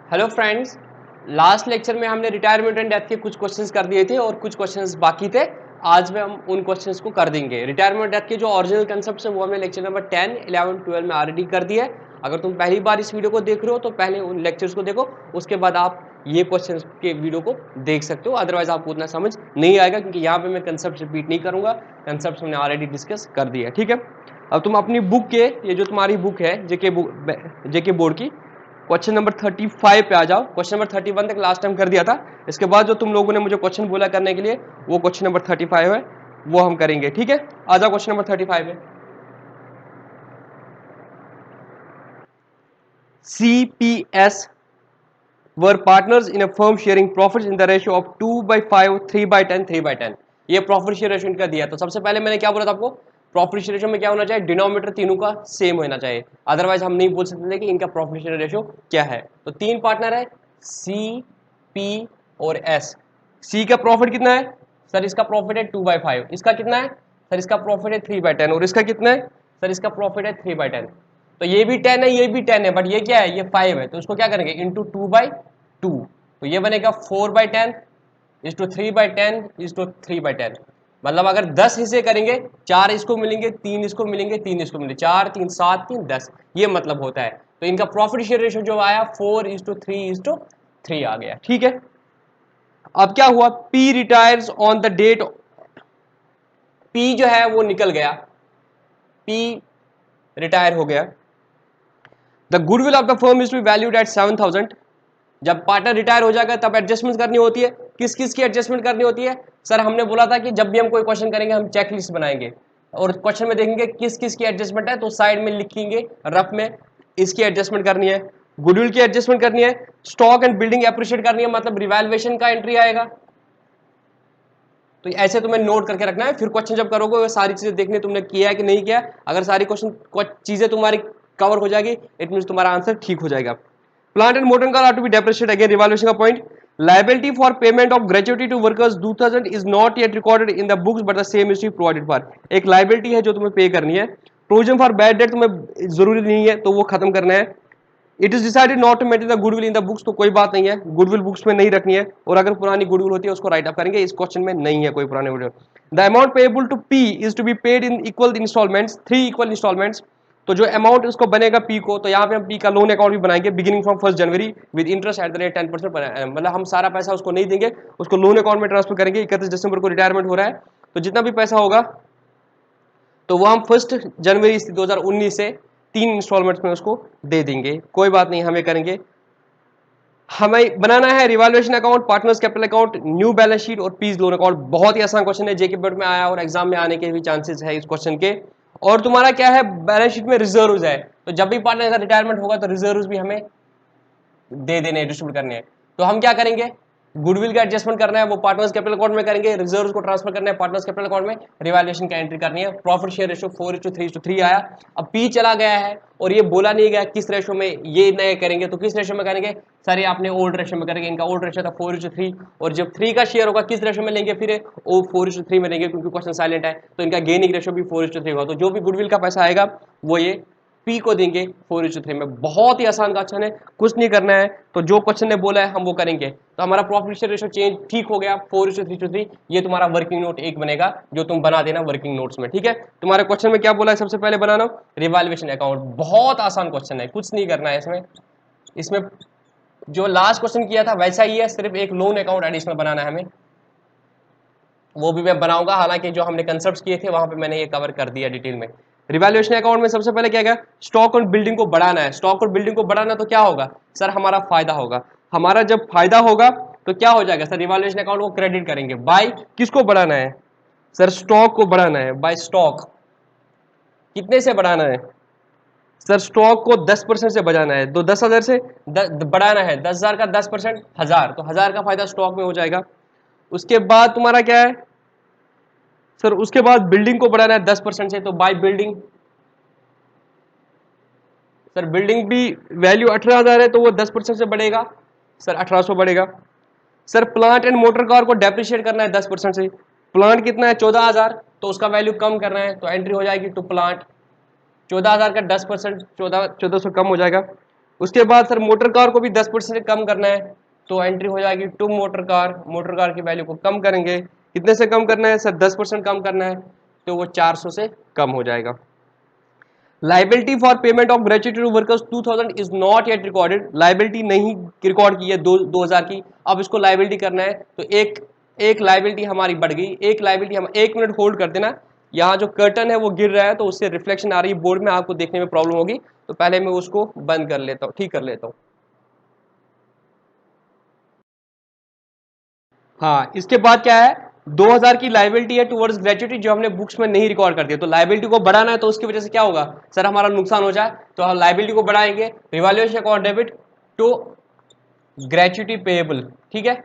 Hello friends, last lecture में हमने retirement and death के कुछ क्वेश्चंस कर दिए थे और कुछ क्वेश्चंस बाकी थे। आज में हम उन क्वेश्चंस को कर देंगे। रिटायरमेंट डेथ के जो ओरिजिनल कंसेप्ट है वो हमने लेक्चर नंबर 10, 11, 12 में ऑलरेडी कर दिया है। अगर तुम पहली बार इस वीडियो को देख रहे हो तो पहले उन लेक्चर्स को देखो, उसके बाद आप ये क्वेश्चंस के वीडियो को देख सकते हो। अदरवाइज आपको उतना समझ नहीं आएगा क्योंकि यहाँ पे मैं कंसेप्ट रिपीट नहीं करूंगा, कंसेप्ट हमने ऑलरेडी डिस्कस कर दिया है। ठीक है, अब तुम अपनी बुक के, ये जो तुम्हारी बुक है जेके बोर्ड की, क्वेश्चन नंबर 35 पे आ जाओ। क्वेश्चन नंबर 31 तक लास्ट टाइम कर दिया था। इसके बाद जो तुम लोगों ने मुझे क्वेश्चन बोला करने के लिए वो क्वेश्चन नंबर 35 है, वो हम करेंगे। ठीक है, आ जाओ क्वेश्चन नंबर 35 में। CPS were partners in a firm sharing profits in the ratio of 2/5, 3/10, 3/10। ये प्रॉफिट शेयर रेशियो इनका दिया। तो सबसे पहले मैंने क्या बोला था आपको, प्रॉफिट शेयर रेशियो में क्या होना चाहिए, डिनोमिनेटर तीनों का सेम होना चाहिए। अदरवाइज हम नहीं बोल सकते थे कि इनका प्रॉफिट शेयर रेशियो क्या है। तो तीन पार्टनर है, सी, पी और एस। सी का प्रॉफिट कितना है सर, इसका प्रॉफिट है 2/5। इसका कितना है सर, इसका प्रॉफिट है 3/10। और इसका कितना है सर, इसका प्रॉफिट है 3/10। तो ये भी 10 है, ये भी 10 है, बट ये क्या है, ये 5 है। तो इसको क्या करेंगे, इंटू 2/2। तो ये बनेगा 4/10 इज टू 3/10 इज टू 3/10। मतलब अगर 10 हिस्से करेंगे, 4 इसको मिलेंगे, 3 इसको मिलेंगे, 3 इसको मिलेंगे, 4 3 7 3 10, ये मतलब होता है। तो इनका प्रॉफिट शेयर रेशियो जो आया 4:3:3 आ गया। ठीक है, अब क्या हुआ, P retires on the date, P जो है वो निकल गया, पी रिटायर हो गया। The goodwill of the firm is to be valued at 7,000। जब पार्टनर रिटायर हो जाएगा तब एडजस्टमेंट करनी होती है। किस किस की एडजस्टमेंट करनी होती है सर, हमने बोला था कि जब भी हम कोई क्वेश्चन करेंगे हम चेकलिस्ट बनाएंगे और क्वेश्चन में देखेंगे किस किस की एडजस्टमेंट है तो साइड में लिखेंगे रफ में, इसकी एडजस्टमेंट करनी है, गुडविल की एडजस्टमेंट करनी है, स्टॉक एंड बिल्डिंग एप्रिशिएट करनी है, मतलब रिवैल्यूएशन का एंट्री आएगा। तो ऐसे तुम्हें नोट करके रखना है, फिर क्वेश्चन जब करोगे वो सारी चीजें देखनी तुमने किया है कि नहीं किया। अगर सारी क्वेश्चन चीजें तुम्हारी कवर हो जाएगी, इट मीन तुम्हारा आंसर ठीक हो जाएगा। Plant and motor car are to be depreciated again, revaluation का point. Liability for payment of gratuity to workers 2000 is not yet recorded in the books but the same is provided for. एक liability है जो तुम्हें पे करनी है। Provision for bad debt तुम्हें जरूरी नहीं है तो वो खत्म करना है। It is decided not to maintain the goodwill in the books, तो कोई बात नहीं है, गुडविल बुक्स में नहीं रखनी है। और अगर पुरानी गुडविल होती है उसको राइट अप करेंगे, इस क्वेश्चन में नहीं है कोई पुरानी goodwill. The amount payable to P is to be paid in equal instalments, 3 equal instalments. तो जो अमाउंट उसको बनेगा पी को, तो यहाँ पे हम पी का लोन अकाउंट भी बनाएंगे beginning from 1 January with interest at the rate 10%। मतलब हम सारा पैसा उसको नहीं देंगे, उसको लोन अकाउंट में ट्रांसफर करेंगे। 31 दिसंबर को रिटायरमेंट हो रहा है, तो जितना भी पैसा होगा तो वो हम 1 जनवरी 2019 से 3 इंस्टॉलमेंट्स में उसको दे देंगे। कोई बात नहीं, हमें करेंगे। हमें बनाना है revaluation account, partners capital account, new balance sheet और पीस लोन अकाउंट। बहुत ही आसान क्वेश्चन है, जेके बोर्ड में आया और एग्जाम में आने के भी चांसेस है इस क्वेश्चन के। और तुम्हारा क्या है, बैलेंस शीट में रिजर्व्स है, तो जब भी पार्टनर का रिटायरमेंट होगा तो रिजर्व्स भी हमें दे देने, डिस्ट्रीब्यूट करने हैं। तो हम क्या करेंगे, गुडविल का एडजस्टमेंट करना है वो पार्टनर्स कैपिटल अकाउंट में करेंगे, रिजर्व्स को ट्रांसफर करना है पार्टनर्स कैपिटल अकाउंट में, रिवैल्यूएशन का एंट्री करनी है। प्रॉफिट शेयर रेशियो 4:3:3 आया। अब पी चला गया है और ये बोला नहीं गया किस रेशियो में ये नए करेंगे, तो किस रेशियो में करेंगे सर, ये आपने ओल्ड रेशियो में करेंगे। इनका ओल्ड रेशियो था 4:3, और जब 3 का शेयर होगा किस रेशियो में लेंगे, फिर वो 4:3 में लेंगे क्योंकि क्वेश्चन साइलेंट है। तो इनका गेनिंग रेशियो भी 4:3 होगा। तो जो भी गुडविल का पैसा आएगा वो ये पी को देंगे 4:3 में। बहुत ही आसान क्वेश्चन है, कुछ नहीं करना है। तो जो क्वेश्चन ने बोला है हम वो करेंगे। तो हमारा प्रॉफिट शेयर रेशियो चेंज ठीक हो गया 4:3:3। ये तुम्हारा वर्किंग नोट 1 बनेगा जो तुम बना देना वर्किंग नोट्स में। ठीक है, तुम्हारे क्वेश्चन में क्या बोला है, सबसे पहले बनाना रिवैल्यूएशन अकाउंट। बहुत आसान क्वेश्चन है, कुछ नहीं करना है इसमें। इसमें जो लास्ट क्वेश्चन किया था वैसा ही है, सिर्फ एक लोन अकाउंट एडिशनल बनाना है हमें, वो भी मैं बनाऊंगा। हालांकि जो हमने कंसेप्ट किए थे वहां पे मैंने ये कवर कर दिया डिटेल में। रिवैल्यूएशन अकाउंट में सबसे पहले क्या है, स्टॉक और बिल्डिंग को बढ़ाना है। स्टॉक और बिल्डिंग को बढ़ाना तो क्या होगा सर, हमारा फायदा होगा। हमारा जब फायदा होगा तो क्या हो जाएगा सर, रिवैल्यूएशन अकाउंट को क्रेडिट करेंगे। बाय किसको बढ़ाना है सर, स्टॉक को बढ़ाना है। बाय स्टॉक कितने से बढ़ाना है सर, स्टॉक को 10% से बढ़ाना है। तो 10,000 से बढ़ाना है, 10,000 का 10% 1,000, तो 1,000 का फायदा स्टॉक में हो जाएगा। उसके बाद तुम्हारा क्या है सर, उसके बाद बिल्डिंग को बढ़ाना है 10% से, तो बाय बिल्डिंग। सर बिल्डिंग भी वैल्यू 18,000 है तो वो 10% से बढ़ेगा सर, 1,800 बढ़ेगा। Sir plant and motor car को डेप्रिशिएट करना है 10% से। प्लांट कितना है 14,000, तो उसका वैल्यू कम करना है, तो एंट्री हो जाएगी टू प्लांट। 14,000 का 10%, 1400 कम हो जाएगा। उसके बाद सर मोटर कार को भी 10% कम करना है, तो एंट्री हो जाएगी टू मोटर कार की वैल्यू को कम करेंगे, कितने से कम करना है सर 10% कम करना है, तो वो 400 से कम हो जाएगा। Liability for payment of gratuity to workers 2000 is not yet recorded, liability नहीं रिकॉर्ड की है 2000 की, अब इसको लाइबिलिटी करना है, तो एक लाइबिलिटी हमारी बढ़ गई, एक लाइबिलिटी हम 1 मिनट होल्ड कर देना, यहाँ जो कर्टन है वो गिर रहा है तो उससे रिफ्लेक्शन आ रही है बोर्ड में, आपको देखने में प्रॉब्लम होगी, तो पहले मैं उसको बंद कर लेता हूँ, ठीक कर लेता हूँ। हाँ, इसके बाद क्या है, 2000 की लाइबिलिटी है टुवर्ड्स ग्रेच्युटी, जो हमने बुक्स में नहीं रिकॉर्ड कर दिया, तो लाइबिलिटी को बढ़ाना है, तो उसकी वजह से क्या होगा सर, हमारा नुकसान हो जाए, तो हम लाइबिलिटी को बढ़ाएंगे, revaluation account debit to gratuity payable, ठीक है।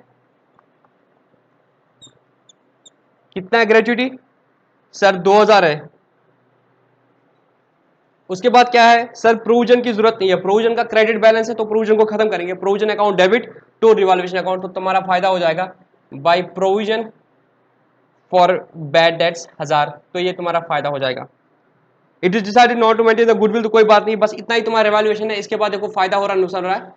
कितना है ग्रेच्युटी सर 2000 है। उसके बाद क्या है सर, प्रोविजन की जरूरत नहीं है, प्रोविजन का क्रेडिट बैलेंस है, तो प्रोविजन को खत्म करेंगे, provision account debit to revolution account, तो तुम्हारा फायदा हो जाएगा by provision for bad debts 1000, तो ये तुम्हारा फायदा हो जाएगा। It is decided not to maintain the goodwill, तो कोई बात नहीं, बस इतना ही तुम्हारा रिवॉल्यूशन है। इसके बाद देखो फायदा हो रहा है नुकसान हो रहा है,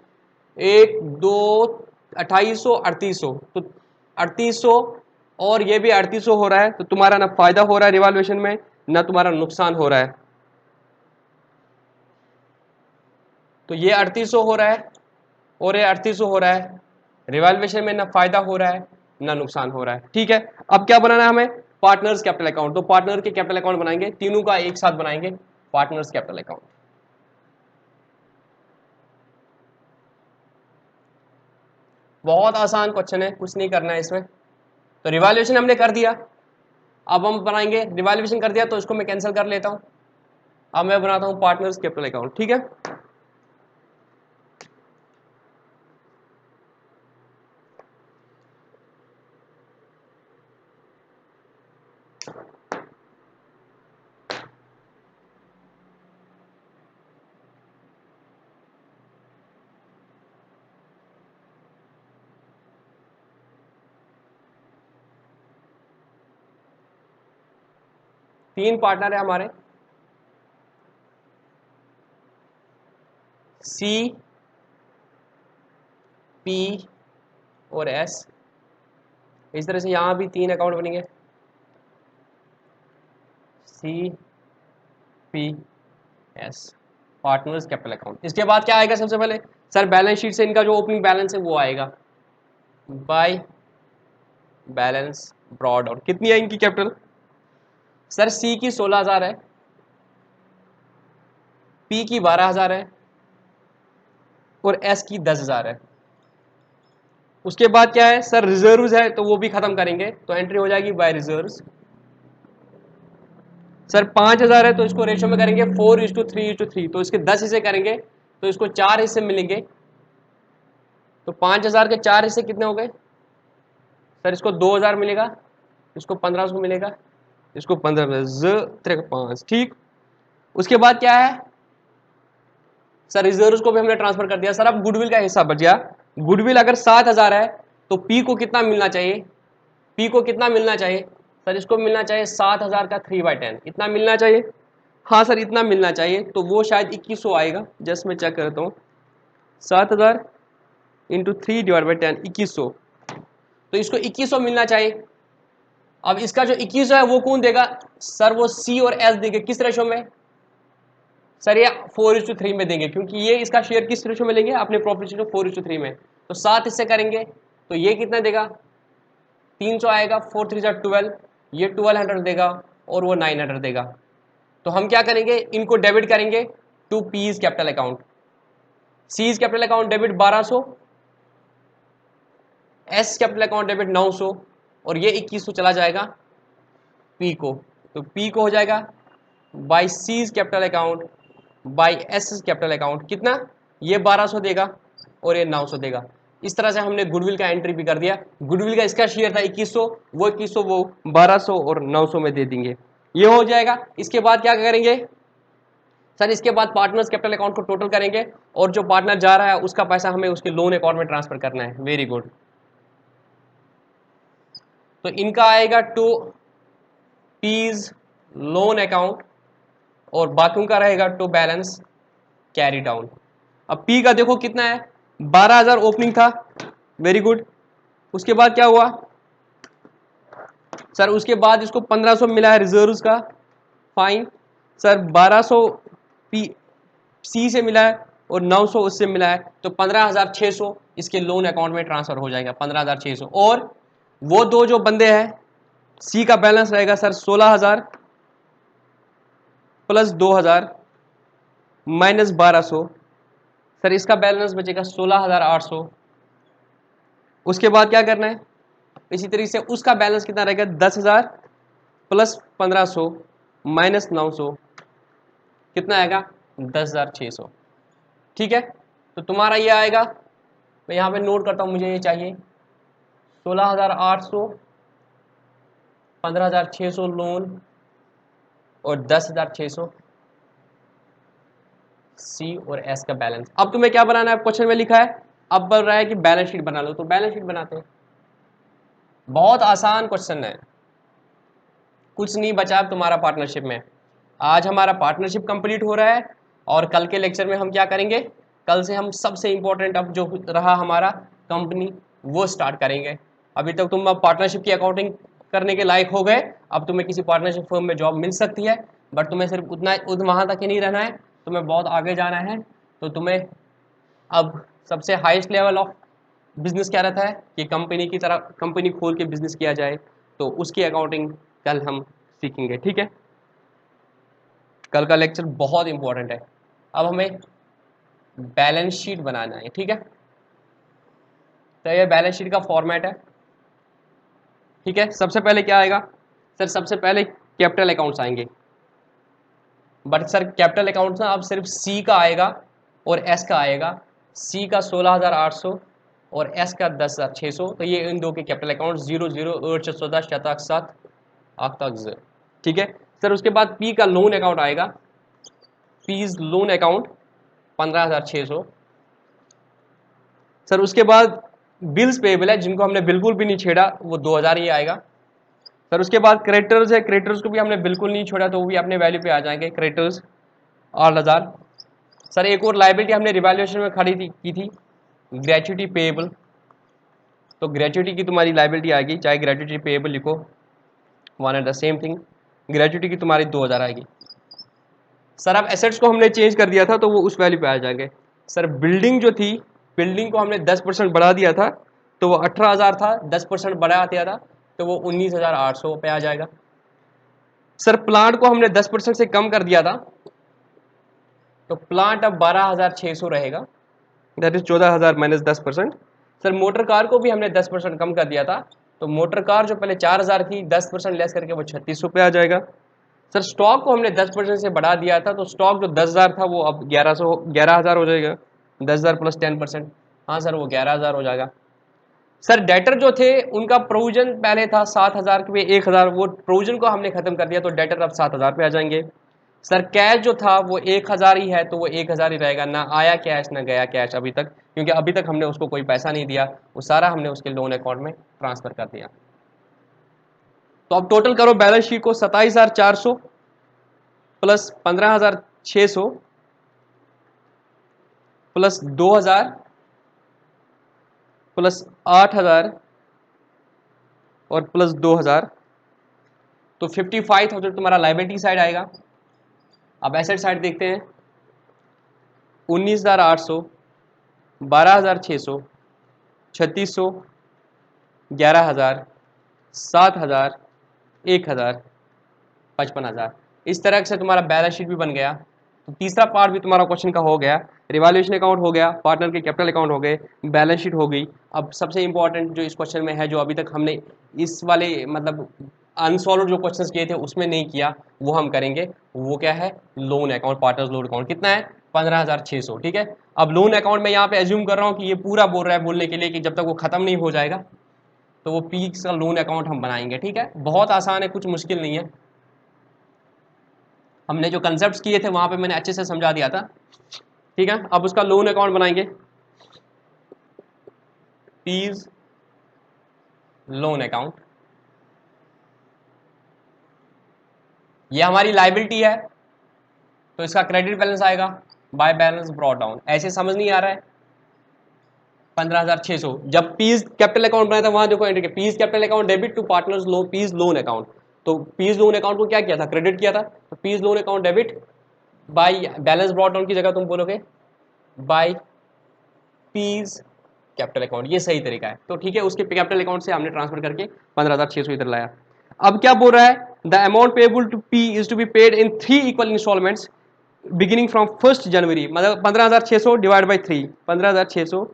1 2 2800 3800, तो 3800 और ये भी 3800 हो रहा है, तो तुम्हारा ना फायदा हो रहा है रिवॉल्यूशन में, ना तुम्हारा नुकसान हो रहा है, तो ये 3800 हो रहा है और ये 3800 हो रहा है, रिवैल्यूएशन में ना फायदा हो रहा है ना नुकसान हो रहा है, ठीक है। अब क्या बनाना है हमें, पार्टनर्स कैपिटल अकाउंट, तो पार्टनर के कैपिटल अकाउंट बनाएंगे, तीनों का एक साथ बनाएंगे पार्टनर्स कैपिटल अकाउंट। बहुत आसान क्वेश्चन है, कुछ नहीं करना है इसमें, तो रिवैल्यूएशन हमने कर दिया, अब हम बनाएंगे, रिवैल्यूएशन कर दिया तो इसको मैं कैंसिल कर लेता हूं, अब मैं बनाता हूं पार्टनर्स कैपिटल अकाउंट, ठीक है। 3 पार्टनर है हमारे, सी पी और एस, इस तरह से यहां भी 3 अकाउंट बनेंगे, C P S partners capital account. इसके बाद क्या आएगा सबसे पहले सर, बैलेंस शीट से इनका जो ओपनिंग बैलेंस है वो आएगा बाय बैलेंस ब्रॉड, और कितनी है इनकी कैपिटल सर, सी की 16000 है, पी की 12000 है और एस की 10000 है। उसके बाद क्या है सर, रिजर्व्स है, तो वो भी खत्म करेंगे, तो एंट्री हो जाएगी बाय रिजर्व्स। सर 5000 है, तो इसको रेशो में करेंगे 4:3:3, तो इसके 10 हिस्से करेंगे, तो इसको 4 हिस्से मिलेंगे, तो 5000 के 4 हिस्से कितने हो गए सर, इसको 2000 मिलेगा, इसको 1500 मिलेगा, इसको 15 5, ठीक। उसके बाद क्या है सर, रिजर्व को भी हमने ट्रांसफर कर दिया सर, अब गुडविल का हिस्सा बच गया, गुडविल अगर 7000 है तो पी को कितना मिलना चाहिए, पी को कितना मिलना चाहिए सर, इसको मिलना चाहिए 7000 का 3/10, इतना मिलना चाहिए, हाँ सर इतना मिलना चाहिए, तो वो शायद 2100 आएगा, जस्ट मैं चेक करता हूँ, 7000 इंटू 3/10 2100, तो इसको 2100 मिलना चाहिए। अब इसका जो 2100 है वो कौन देगा सर, वो सी और एस देंगे, किस रेशो में सर, ये 4:3 में देंगे, क्योंकि ये इसका शेयर किस रेशो में लेंगे, अपने प्रॉफिट शेयर 4:3 में, तो 7 हिस्से करेंगे, तो ये कितना देगा 300 आएगा, 4 3 12, ये 1200 देगा और वो 900 देगा, तो हम क्या करेंगे, इनको डेबिट करेंगे to P's capital account, C's capital account debit 1200, S capital account debit 900, और ये 2100 चला जाएगा पी को, तो पी को हो जाएगा by seize capital account by S capital account, कितना ये 1200 देगा और ये 900 देगा। इस तरह से हमने गुडविल का एंट्री भी कर दिया, गुडविल का इसका शेयर था 2100, वो 2100 वो 1200 और 900 में दे देंगे, ये हो जाएगा। इसके बाद क्या करेंगे सर, इसके बाद पार्टनर्स कैपिटल अकाउंट को टोटल करेंगे, और जो पार्टनर जा रहा है उसका पैसा हमें उसके लोन अकाउंट में ट्रांसफर करना है, वेरी गुड, तो इनका आएगा टू पीज लोन अकाउंट और बाकियों का रहेगा टू बैलेंस कैरी डाउन, अब पी का देखो कितना है, 12,000 ओपनिंग था, वेरी गुड। उसके बाद क्या हुआ सर, उसके बाद इसको 1500 मिला है रिजर्व्स का, फाइन सर। 1200 पी सी से मिला है और 900 उससे मिला है, तो 15,600 इसके लोन अकाउंट में ट्रांसफर हो जाएगा, 15,600। और वो दो जो बंदे हैं, सी का बैलेंस रहेगा सर 16,000 प्लस 2,000 माइनस 1200, सर इसका बैलेंस बचेगा 16,800। उसके बाद क्या करना है, इसी तरीके से उसका बैलेंस कितना रहेगा, 10,000 प्लस 1500 माइनस 900, कितना आएगा, 10,600। ठीक है, तो तुम्हारा ये आएगा, मैं यहाँ पे नोट करता हूँ, मुझे ये चाहिए 16,800, 15,600 लोन और 10,600 सी और एस का बैलेंस। अब तुम्हें क्या बनाना है, क्वेश्चन में लिखा है, अब बोल रहा है कि बैलेंस शीट बना लो, तो बैलेंस शीट बनाते हैं। बहुत आसान क्वेश्चन है, कुछ नहीं बचा अब तुम्हारा पार्टनरशिप में। आज हमारा पार्टनरशिप कंप्लीट हो रहा है और कल के लेक्चर में हम क्या करेंगे, कल से हम सबसे इंपॉर्टेंट अब जो रहा हमारा कंपनी, वो स्टार्ट करेंगे। अभी तक तुम अब पार्टनरशिप की अकाउंटिंग करने के लायक हो गए, अब तुम्हें किसी पार्टनरशिप फर्म में जॉब मिल सकती है, बट तुम्हें सिर्फ उतना वहाँ तक ही नहीं रहना है, तुम्हें बहुत आगे जाना है। तो तुम्हें अब सबसे हाईएस्ट लेवल ऑफ बिजनेस क्या रहता है कि कंपनी की तरह कंपनी खोल के बिजनेस किया जाए, तो उसकी अकाउंटिंग कल हम सीखेंगे। ठीक है, कल का लेक्चर बहुत इंपॉर्टेंट है। अब हमें बैलेंस शीट बनाना है, ठीक है। तो ये बैलेंस शीट का फॉर्मेट है, ठीक है। सबसे पहले क्या आएगा सर, सबसे पहले कैपिटल अकाउंट्स आएंगे, बट सर कैपिटल अकाउंट्स ना अब सिर्फ सी का आएगा और एस का आएगा। सी का 16,800 और एस का 10,600, तो ये इन दो के कैपिटल अकाउंट 00 8 ठीक है सर। उसके बाद पी का लोन अकाउंट आएगा, पीज लोन अकाउंट 15,600 सर। उसके बाद बिल्स पेबल है जिनको हमने बिल्कुल भी नहीं छेड़ा, वो 2,000 ही आएगा सर। उसके बाद क्रेडिटर्स है, क्रेडिटर्स को भी हमने बिल्कुल नहीं छोड़ा, तो वो भी अपने वैल्यू पे आ जाएंगे, क्रेडिटर्स 8,000 सर। एक और लाइबिलिटी हमने रिवैल्यूएशन में खड़ी की थी, ग्रेच्युटी पेएबल, तो ग्रेच्युटी की तुम्हारी लाइबिलिटी आएगी, चाहे ग्रेच्युटी पेएबल लिखो, one and the same thing. Gratuity की तुम्हारी 2,000 आएगी सर। अब एसेट्स को हमने चेंज कर दिया था, तो वो उस वैल्यू पे आ जाएंगे सर। बिल्डिंग जो थी, बिल्डिंग को हमने 10% बढ़ा दिया था, तो वो 18,000 था, 10% बढ़ा दिया था, तो वो 19,800 पे आ जाएगा सर। प्लांट को हमने 10% से कम कर दिया था, तो प्लांट अब 12,600 रहेगा, that is 14,000 minus 10%। Sir motor car को भी हमने 10% कम कर दिया था, तो मोटर कार जो पहले 4,000 थी, 10% लेस करके वो 3,600 पे आ जाएगा सर। स्टॉक को हमने 10% से बढ़ा दिया था, तो स्टॉक जो 10,000 था वो अब 11,000 हो जाएगा, 10,000 प्लस 10%, हाँ सर वो 11,000 हो जाएगा सर। डेटर जो थे उनका प्रोविजन पहले था 7,000 के 1,000, वो प्रोविजन को हमने खत्म कर दिया, तो डेटर अब 7,000 पे आ जाएंगे सर। कैश जो था वो 1,000 ही है, तो वो 1,000 ही रहेगा, ना आया कैश ना गया कैश अभी तक, क्योंकि अभी तक हमने उसको कोई पैसा नहीं दिया, वो सारा हमने उसके लोन अकाउंट में ट्रांसफर कर दिया। तो अब टोटल करो बैलेंस शीट को, 27,400 प्लस 15,600 प्लस 2,000 प्लस 8,000 और प्लस 2,000, तो 55,000 तुम्हारा लाइबिलिटी साइड आएगा। अब एसेट साइड देखते हैं, 19,800, 12,600, 3,600, 11,000, 7,000, 1,000, 55,000, इस तरह से तुम्हारा बैलेंस शीट भी बन गया। तो तीसरा पार्ट भी तुम्हारा क्वेश्चन का हो गया, रिवैल्यूएशन अकाउंट हो गया, पार्टनर के कैपिटल अकाउंट हो गए, बैलेंस शीट हो गई। अब सबसे इंपॉर्टेंट जो इस क्वेश्चन में है, जो अभी तक हमने इस वाले मतलब अनसॉल्व जो क्वेश्चंस किए थे उसमें नहीं किया, वो हम करेंगे, वो क्या है, loan account, partners loan account कितना है, 15,600, ठीक है। अब लोन अकाउंट में यहाँ पे एज्यूम कर रहा हूँ कि ये पूरा बोल रहा है बोलने के लिए कि जब तक वो खत्म नहीं हो जाएगा, तो वो पी का लोन अकाउंट हम बनाएंगे, ठीक है। बहुत आसान है, कुछ मुश्किल नहीं है, हमने जो कंसेप्ट किए थे वहां पे मैंने अच्छे से समझा दिया था, ठीक है। अब उसका लोन अकाउंट बनाएंगे, पीज लोन अकाउंट, ये हमारी लाइबिलिटी है, तो इसका क्रेडिट बैलेंस आएगा बाय बैलेंस ब्रॉट डाउन। ऐसे समझ नहीं आ रहा है? 15,600 जब पीज कैपिटल अकाउंट बनाया था वहां देखो entry P's capital account debit to partners लो पीज लोन अकाउंट। तो पीज लोन अकाउंट को क्या किया था? क्रेडिट किया था। तो P's loan account debit by balance brought down की जगह तुम बोलोगे बाय पीज कैपिटल अकाउंट। ये सही तरीका है। तो ठीक है, उसके कैपिटल अकाउंट से हमने ट्रांसफर करके 15,600 इधर लाया। अब क्या बोल रहा है? The amount payable to P is to be paid in 3 equal instalments beginning from 1 January. मतलब 15,600 डिवाइड बाई 3, 15,600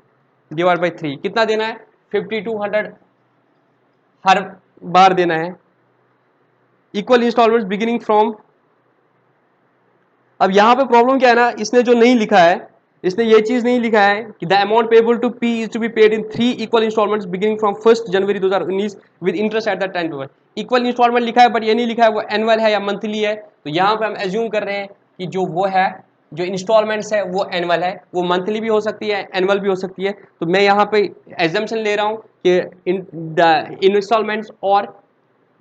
डिवाइड बाई 3 कितना देना है? 5200 हर बार देना है। Equal instalments beginning from. अब यहां पे प्रॉब्लम क्या है ना, इसने जो नहीं लिखा है, इसने ये चीज नहीं लिखा है कि the amount payable to P is to be paid in 3 equal instalments beginning from 1 January 2019 with interest at the time paper. Equal instalment लिखा है बट ये नहीं लिखा है वो एनुअल है या मंथली है। तो यहां पे हम एज्यूम कर रहे हैं कि जो वो है, जो इंस्टॉलमेंट्स है वो एनुअल है। वो मंथली भी हो सकती है, एनुअल भी हो सकती है। तो मैं यहाँ पे एजम्पशन ले रहा हूँ कि द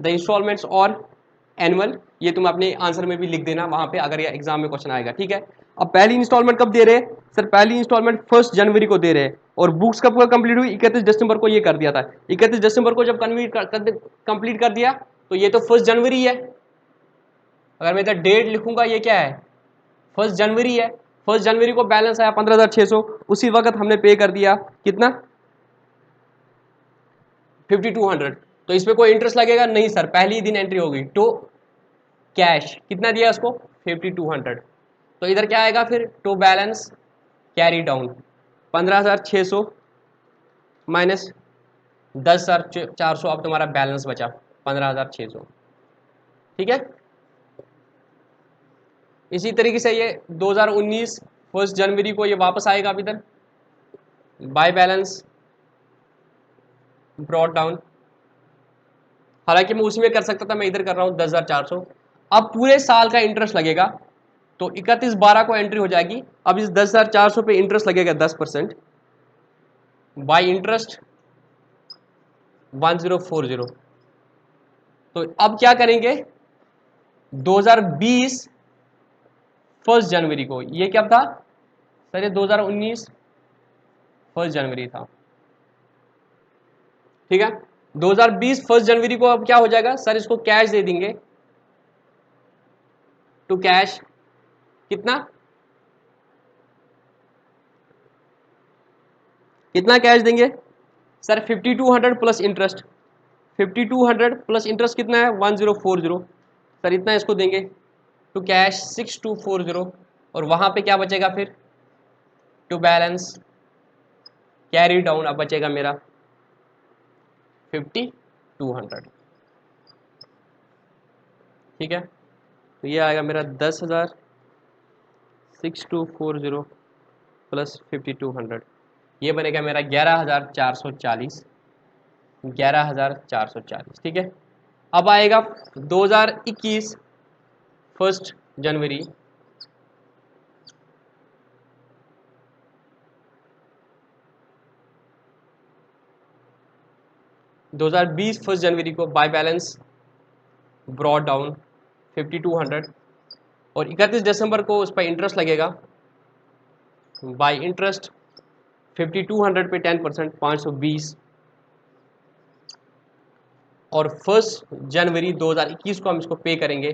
इंस्टॉलमेंट्स और एनुअल। ये तुम अपने आंसर में भी लिख देना वहां पे अगर ये एग्जाम में क्वेश्चन आएगा। ठीक है, अब पहली इंस्टॉलमेंट कब दे रहे हैं? सर पहली इंस्टॉलमेंट 1 जनवरी को दे रहे हैं। और बुक्स कब कंप्लीट हुई? 31 दिसंबर को ये कर दिया था। 31 दिसंबर को जब कंप्लीट कर दिया तो ये तो 1 जनवरी है। अगर मैं इधर डेट लिखूंगा ये क्या है? 1 जनवरी है। 1 जनवरी को बैलेंस आया 15,600, उसी वक्त हमने पे कर दिया कितना? 5200। तो इस पे कोई इंटरेस्ट लगेगा नहीं सर, पहली ही दिन एंट्री होगी। टू कैश कितना दिया उसको? 5200। तो इधर क्या आएगा फिर? To balance carry down 15,600 minus 10,400। अब तुम्हारा बैलेंस बचा 15,600। ठीक है, इसी तरीके से ये 2019 1 जनवरी को ये वापस आएगा अब इधर बाय बैलेंस ब्रॉट डाउन। हालांकि मैं उसी में कर सकता था, मैं इधर कर रहा हूं 10,400। अब पूरे साल का इंटरेस्ट लगेगा तो 31/12 को एंट्री हो जाएगी। अब इस 10,400 पे इंटरेस्ट लगेगा 10% बाय इंटरेस्ट 1040। तो अब क्या करेंगे? 2020 1 जनवरी को, ये क्या था सर? ये 2019 1 जनवरी था। ठीक है, 2020 1 जनवरी को अब क्या हो जाएगा सर? इसको कैश दे देंगे टू कैश कितना? कितना कैश देंगे sir? 5200 plus interest. 5200 plus interest कितना है? 1040। सर इतना इसको देंगे टू कैश 6240। और वहां पे क्या बचेगा फिर? टू बैलेंस कैरी डाउन अब बचेगा मेरा 5200। ठीक है, तो ये आएगा मेरा 10,000 6240 प्लस 5200। ये बनेगा मेरा 11,440। 11,440। ठीक है, अब आएगा 2021 1 जनवरी। 2020 1 जनवरी को बाय बैलेंस ब्रॉड डाउन 5200। और 31 दिसंबर को उस पर इंटरेस्ट लगेगा बाय इंटरेस्ट 5200 पे 10% 520। और 1 जनवरी 2021 को हम इसको पे करेंगे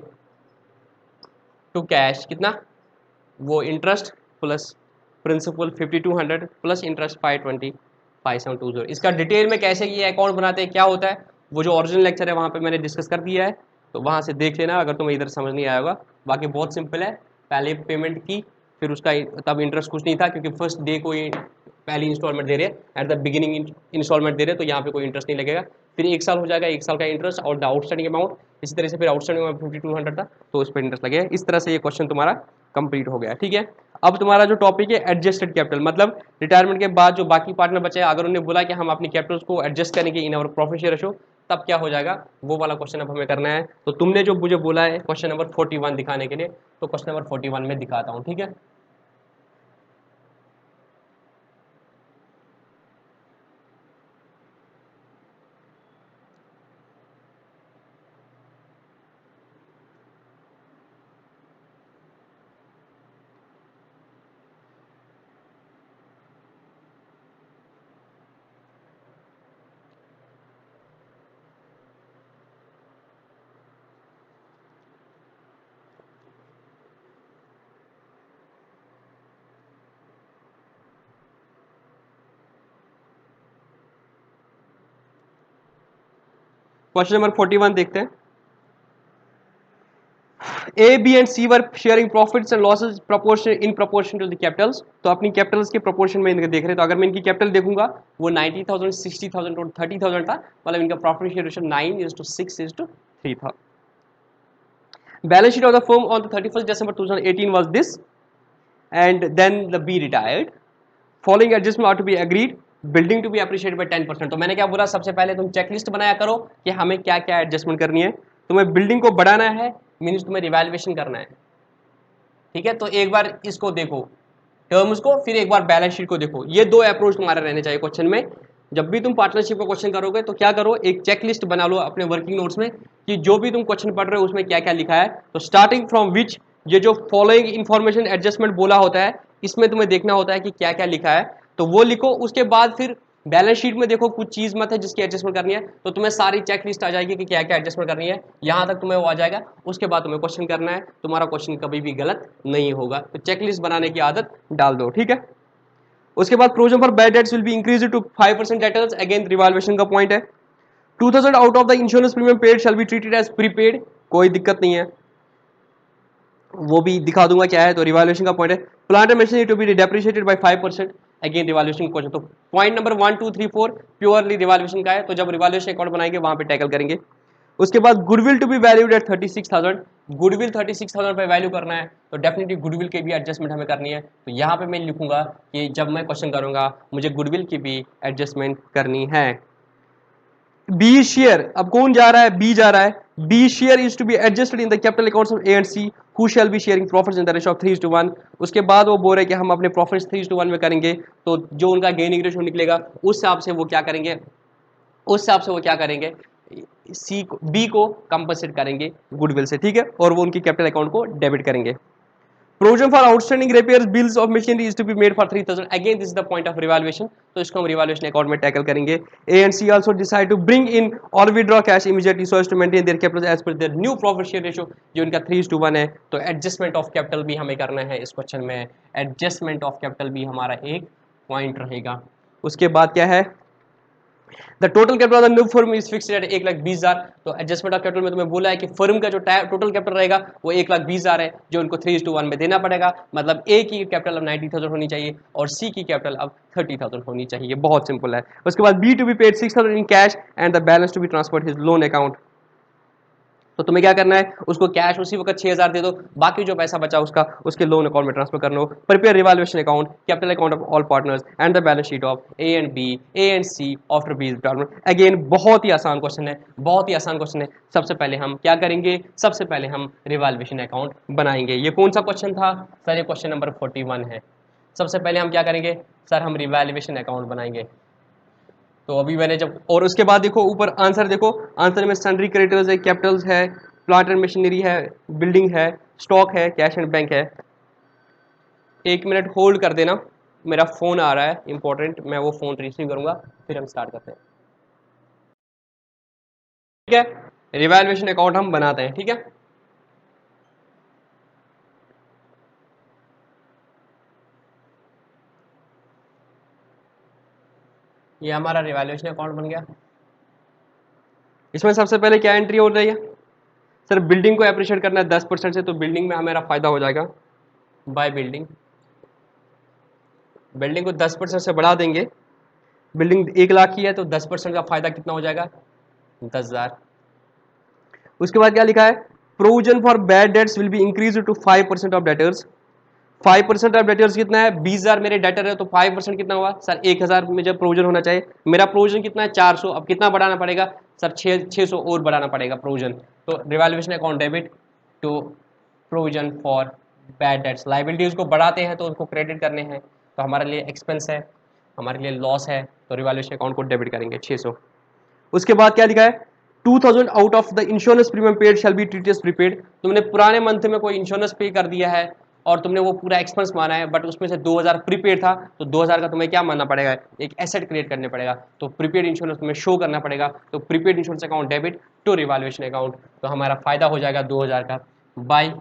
टू कैश कितना? वो interest plus principal 5200 plus interest 520 5720। इसका डिटेल में कैसे ये अकाउंट बनाते हैं, क्या होता है, वो जो ओरिजिनल लेक्चर है वहाँ पे मैंने डिस्कस कर दिया है। तो वहाँ से देख लेना अगर तुम्हें इधर समझ नहीं आया होगा। बाकी बहुत सिंपल है, पहले पेमेंट की फिर उसका तब इंटरेस्ट कुछ नहीं था क्योंकि फर्स्ट डे को पहली इंस्टॉलमेंट दे रहे हैं, एट द बिगिनिंग इंस्टॉलमेंट दे रहे हैं, तो यहाँ पे कोई इंटरेस्ट नहीं लगेगा। फिर 1 साल हो जाएगा, 1 साल का इंटरेस्ट और द आउटस्टैंडिंग अमाउंट। इसी तरह से फिर आउटस्टैंडिंग अमाउंट 5200 था तो उस पर इंटरेस्ट लगेगा। इस तरह से ये क्वेश्चन तुम्हारा कंप्लीट हो गया। ठीक है, अब तुम्हारा जो टॉपिक है एडजस्टेड कैपिटल, मतलब रिटायरमेंट के बाद जो बाकी पार्टनर बचे अगर उन्होंने बोला कि हम अपनी कैपिटल्स को एडजस्ट करेंगे इन अवर प्रॉफिट शेयर रेशो, तब क्या हो जाएगा, वो वाला क्वेश्चन अब हमें करना है। तो तुमने जो मुझे बोला है क्वेश्चन नंबर 41 दिखाने के लिए, तो क्वेश्चन नंबर 41 में दिखाता हूँ। ठीक है, क्वेश्चन नंबर 41 देखते हैं। A B and C were sharing profits and losses proportion in proportion to the capitals. तो अपनी कैपिटल्स के प्रोपोर्शन में इनके देख रहे हैं। तो अगर मैं इनकी कैपिटल देखूंगा वो 90,000, 60,000 और 30,000 था, मतलब इनका प्रॉफिट शेयर रेशियो 9:6:3 था। Balance sheet of the firm on 31 December 2018 was this, and then the B retired. Following adjustment are to be agreed. Building to be appreciated by 10%। तो मैंने क्या बोला, सबसे पहले तुम चेकलिस्ट बनाया करो कि हमें क्या क्या एडजस्टमेंट करनी है। तुम्हें बिल्डिंग को बढ़ाना है, मीन्स तुम्हें रिवैल्यूएशन करना है, ठीक है। तो एक बार इसको देखो टर्म्स को, फिर एक बार बैलेंस शीट को देखो। ये दो अप्रोच तुम्हारे रहने चाहिए क्वेश्चन में। जब भी तुम पार्टनरशिप का क्वेश्चन करोगे तो क्या करो, एक चेकलिस्ट बना लो अपने वर्किंग नोट्स में कि जो भी तुम क्वेश्चन पढ़ रहे हो उसमें क्या क्या लिखा है। तो स्टार्टिंग फ्रॉम विच, ये जो फॉलोइंग इन्फॉर्मेशन एडजस्टमेंट बोला होता है, इसमें तुम्हें देखना होता है कि क्या क्या लिखा है, तो वो लिखो। उसके बाद फिर बैलेंस शीट में देखो कुछ चीज मत है जिसकी एडजस्टमेंट करनी है, तो तुम्हें सारी चेक लिस्ट आ जाएगी कि क्या क्या एडजस्टमेंट करनी है, यहां तक तुम्हें वो आ जाएगा। उसके बाद तुम्हें क्वेश्चन करना है, तुम्हारा क्वेश्चन कभी भी गलत नहीं होगा। तो चेक लिस्ट बनाने की आदत डाल दो, ठीक है। उसके बाद provision for bad debts will be increase to 5% debtors, again revaluation का पॉइंट है। 2000 out of the insurance premium paid shall be treated as prepaid, कोई दिक्कत नहीं है, वो भी दिखा दूंगा क्या है। तो रिवैल्यूएशन का पॉइंट है। Plant and machinery to be depreciated by 5%, again revaluation question. तो पॉइंट नंबर 1 2 3 4 प्योरली रिवैल्यूएशन का है, तो जब रिवैल्यूएशन अकाउंट बनाएंगे वहां पे टैकल करेंगे। उसके बाद goodwill to be valued at 36,000, goodwill 36,000 पे वैल्यू करना है, तो डेफिनेटली गुडविल की भी एडजस्टमेंट हमें करनी है। तो यहाँ पे मैं लिखूंगा कि जब मैं क्वेश्चन करूंगा मुझे गुडविल की भी एडजस्टमेंट करनी है। बी शेयर, अब कौन जा रहा है, बी जा रहा है। B share is to be adjusted in the capital accounts of A and C who shall be sharing profits in the ratio of 3:1। उसके बाद वो बोल रहे हैं कि हम अपने प्रॉफिट्स 3:1 में करेंगे, तो जो उनका गेनिंग रेशियो निकलेगा उस हिसाब से वो क्या करेंगे, सी को, बी को कंपनसेट करेंगे गुडविल से, ठीक है, और वो उनकी कैपिटल अकाउंट को डेबिट करेंगे। Provision for outstanding repairs bills of machinery is to be made for 3,000, again this is the point of revaluation, तो इसको हम रिवैल्यूएशन अकाउंट में टैकल करेंगे। A and C also decide to bring in or withdraw cash immediately so as to maintain their capital as per their new profit share ratio, जो इनका 3:1 है। तो adjustment of capital भी हमें करना है इस क्वेश्चन में, एडजस्टमेंट ऑफ कैपिटल भी हमारा एक पॉइंट रहेगा। उसके बाद क्या है, the total capital of the new firm is fixed at 1,20,000। तो एडजस्टमेंट ऑफ कैपिटल में तुम्हें बोला है कि फर्म का जो टोटल कैपिटल रहेगा वो 1,20,000 है, जो उनको 3:1 में देना पड़ेगा। मतलब ए की कैपिटल अब 90,000 होनी चाहिए और सी की कैपिटल अब 30,000 होनी चाहिए। बहुत सिंपल है। उसके बाद B to be paid 6,000 in cash and the balance to be transferred his loan account. तो तुम्हें क्या करना है, उसको कैश उसी वक्त 6,000 दे दो, बाकी जो पैसा बचा उसका उसके लोन अकाउंट में ट्रांसफर करना हो। Prepare revaluation account, capital account of all partners and the balance sheet of A and B, A and C after B retirement. Again बहुत ही आसान क्वेश्चन है, बहुत ही आसान क्वेश्चन है। सबसे पहले हम क्या करेंगे, सबसे पहले हम रिवैल्यूएशन अकाउंट बनाएंगे। ये कौन सा क्वेश्चन था सर, ये क्वेश्चन नंबर 41 है। सबसे पहले हम क्या करेंगे सर, हम रिवैल्यूएशन अकाउंट बनाएंगे। तो अभी मैंने जब, और उसके बाद देखो ऊपर आंसर देखो, आंसर में सन्ड्री क्रेडिटर्स है, कैपिटल्स है, प्लांट एंड मशीनरी है, बिल्डिंग है, स्टॉक है, कैश एंड बैंक है। 1 मिनट होल्ड कर देना, मेरा फोन आ रहा है इंपॉर्टेंट, मैं वो फोन रिसीव करूंगा, फिर हम स्टार्ट करते हैं, ठीक है। रिवैल्यूएशन अकाउंट हम बनाते हैं, ठीक है। ये हमारा रिवैल्यूएशन अकाउंट बन गया। इसमें सबसे पहले क्या एंट्री हो रही है सर, बिल्डिंग को एप्रिशिएट करना है 10% से, तो बिल्डिंग में हमारा फायदा हो जाएगा बाय बिल्डिंग। बिल्डिंग को 10% से बढ़ा देंगे, बिल्डिंग 1,00,000 की है तो 10% का फायदा कितना हो जाएगा, 10,000। उसके बाद क्या लिखा है, provision for bad debts will be increase to 5% of debtors. 5% of debtors कितना है, 20,000 मेरे डेटर है, तो 5% कितना हुआ सर, 1,000 में जब प्रोविजन होना चाहिए, मेरा प्रोविजन कितना है 400, अब कितना बढ़ाना पड़ेगा सर, 600 और बढ़ाना पड़ेगा प्रोविजन। तो revaluation account debit to provision for bad debts, liabilities को बढ़ाते हैं तो उनको क्रेडिट करने हैं, तो हमारे लिए एक्सपेंस है, हमारे लिए लॉस है, तो रिवैल्यूएशन अकाउंट को डेबिट करेंगे 600। उसके बाद क्या लिखा है, 2,000 out of the insurance premium paid shall be treated as prepaid. तुमने पुराने मंथ में कोई इंश्योरेंस पे कर दिया है और तुमने वो पूरा एक्सपेंस माना है, बट उसमें से 2,000 प्रीपेड था, तो 2,000 का तुम्हें क्या मानना पड़ेगा, एक एसेट क्रिएट करने पड़ेगा, तो प्रीपेड इंश्योरेंस तुम्हें शो करना पड़ेगा। तो prepaid insurance account debit to revaluation account, तो हमारा फायदा हो जाएगा 2,000 का। बाय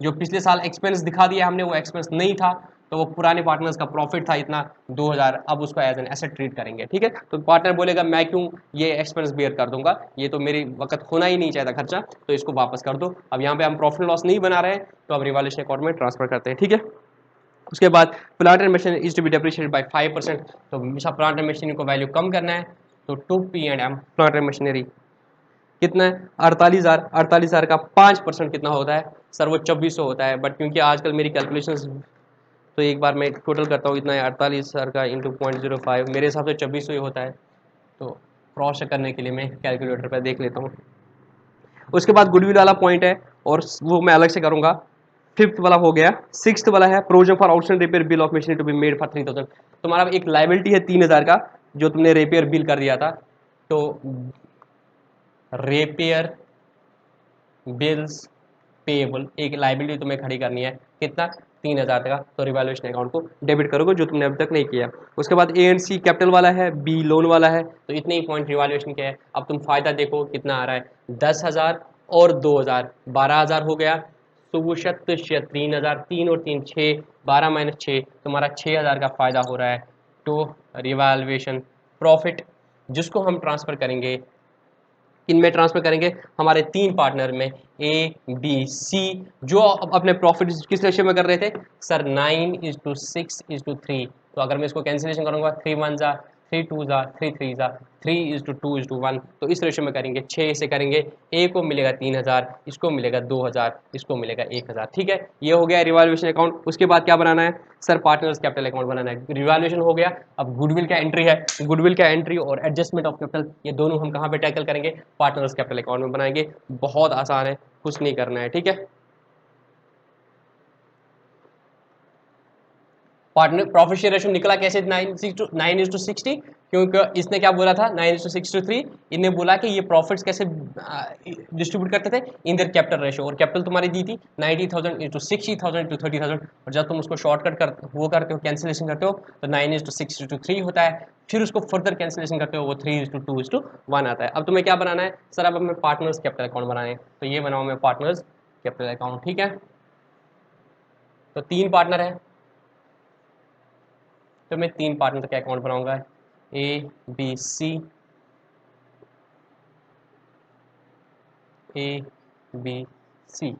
जो पिछले साल एक्सपेंस दिखा दिया हमने वो एक्सपेंस नहीं था, तो वो पुराने पार्टनर्स का प्रॉफिट था इतना 2000, अब उसको एज एन एसेट ट्रीट करेंगे, ठीक है। तो पार्टनर बोलेगा मैं क्यों ये एक्सपेंस बेयर कर दूंगा, ये तो मेरी वक्त होना ही नहीं चाहिए खर्चा, तो इसको वापस कर दो। अब यहाँ पे हम प्रॉफिट लॉस नहीं बना रहे हैं, तो अब रिवैल्यूएशन अकाउंट में ट्रांसफर करते हैं, ठीक है। उसके बाद plant and machine is to be depreciated by 5%, तो हमेशा प्लांट एंड मशीनरी को वैल्यू कम करना है, तो 2P&M प्लांट एंड मशीनरी कितना है 48,000 का 5% कितना होता है सर, वो 2400 होता है, बट क्योंकि आजकल मेरी कैलकुलेशंस, तो एक बार मैं टोटल करता हूँ, इतना है 48,000 का इंटू 0.05, मेरे हिसाब से 2400 ही होता है, तो क्रॉस चेक करने के लिए मैं कैलकुलेटर पर देख लेता हूँ। उसके बाद गुडविल वाला पॉइंट है, और वो मैं अलग से करूँगा। फिफ्थ वाला हो गया, सिक्स्थ वाला है provision for outstanding repair bill of machinery to be made for 3000। तुम्हारा एक लाइबिलिटी है 3000 का जो तुमने रिपेयर बिल कर दिया था, तो रिपेयर बिल्स पेएबल एक लाइबिलिटी तुम्हें खड़ी करनी है, कितना 3000 का, तो रिवैल्यूएशन अकाउंट को डेबिट करोगे जो तुमने अभी तक नहीं किया। उसके बाद ए एंड सी कैपिटल वाला है, बी लोन वाला है, तो इतने ही पॉइंट रिवैल्यूएशन के हैं। अब तुम फायदा देखो कितना आ रहा है, 10,000 और 2,000 12,000 हो गया, सुशत 3,000, 3 और 3 6, 12 माइनस 6 तुम्हारा 6,000 का फायदा हो रहा है। तो रिवैल्यूएशन प्रॉफिट जिसको हम ट्रांसफर करेंगे, इनमें ट्रांसफर करेंगे हमारे तीन पार्टनर में, ए बी सी, जो अपने प्रॉफिट किस रेशियो में कर रहे थे सर 9:6:3, तो अगर मैं इसको कैंसिलेशन करूंगा 3 1 जा 3 2 जा 3 3 जा 3:2:1, तो इस रेशियो में करेंगे 6 से करेंगे, ए को मिलेगा 3,000, इसको मिलेगा 2,000, इसको मिलेगा 1,000, ठीक है। ये हो गया रिवैल्यूएशन अकाउंट। उसके बाद क्या बनाना है सर, पार्टनर्स कैपिटल अकाउंट बनाना है। रिवैल्यूएशन हो गया, अब गुडविल का एंट्री है, गुडविल का एंट्री और एडजस्टमेंट ऑफ कैपिटल, ये दोनों हम कहाँ पे टैकल करेंगे, पार्टनर्स कैपिटल अकाउंट में बनाएंगे। बहुत आसान है, कुछ नहीं करना है, ठीक है। पार्टनर प्रॉफिट शेयर रेशियो निकला कैसे 9:60, क्योंकि इसने क्या बोला था 9:6:3, इन्हें बोला कि ये प्रॉफिट्स कैसे डिस्ट्रीब्यूट करते थे इन देयर कैपिटल रेशियो, और कैपिटल तुम्हारी दी थी 90,000 इंटू 60,000 इंटू 30,000, और जब तुम उसको शॉर्टकट कर वो करते हो कैंसिलेशन करते हो तो 9:6:3 होता है, फिर उसको फर्दर कैंसिलेशन करते हो वो 3:2:1 आता है। अब तुम्हें क्या बनाना है सर, अब हमें पार्टनर्स कैपिटल अकाउंट बनाना है, तो ये बनाओ मैं पार्टनर्स कैपिटल अकाउंट, ठीक है। तो तीन पार्टनर है, तो मैं तीन पार्टनर का अकाउंट बनाऊंगा, A B C, A B C,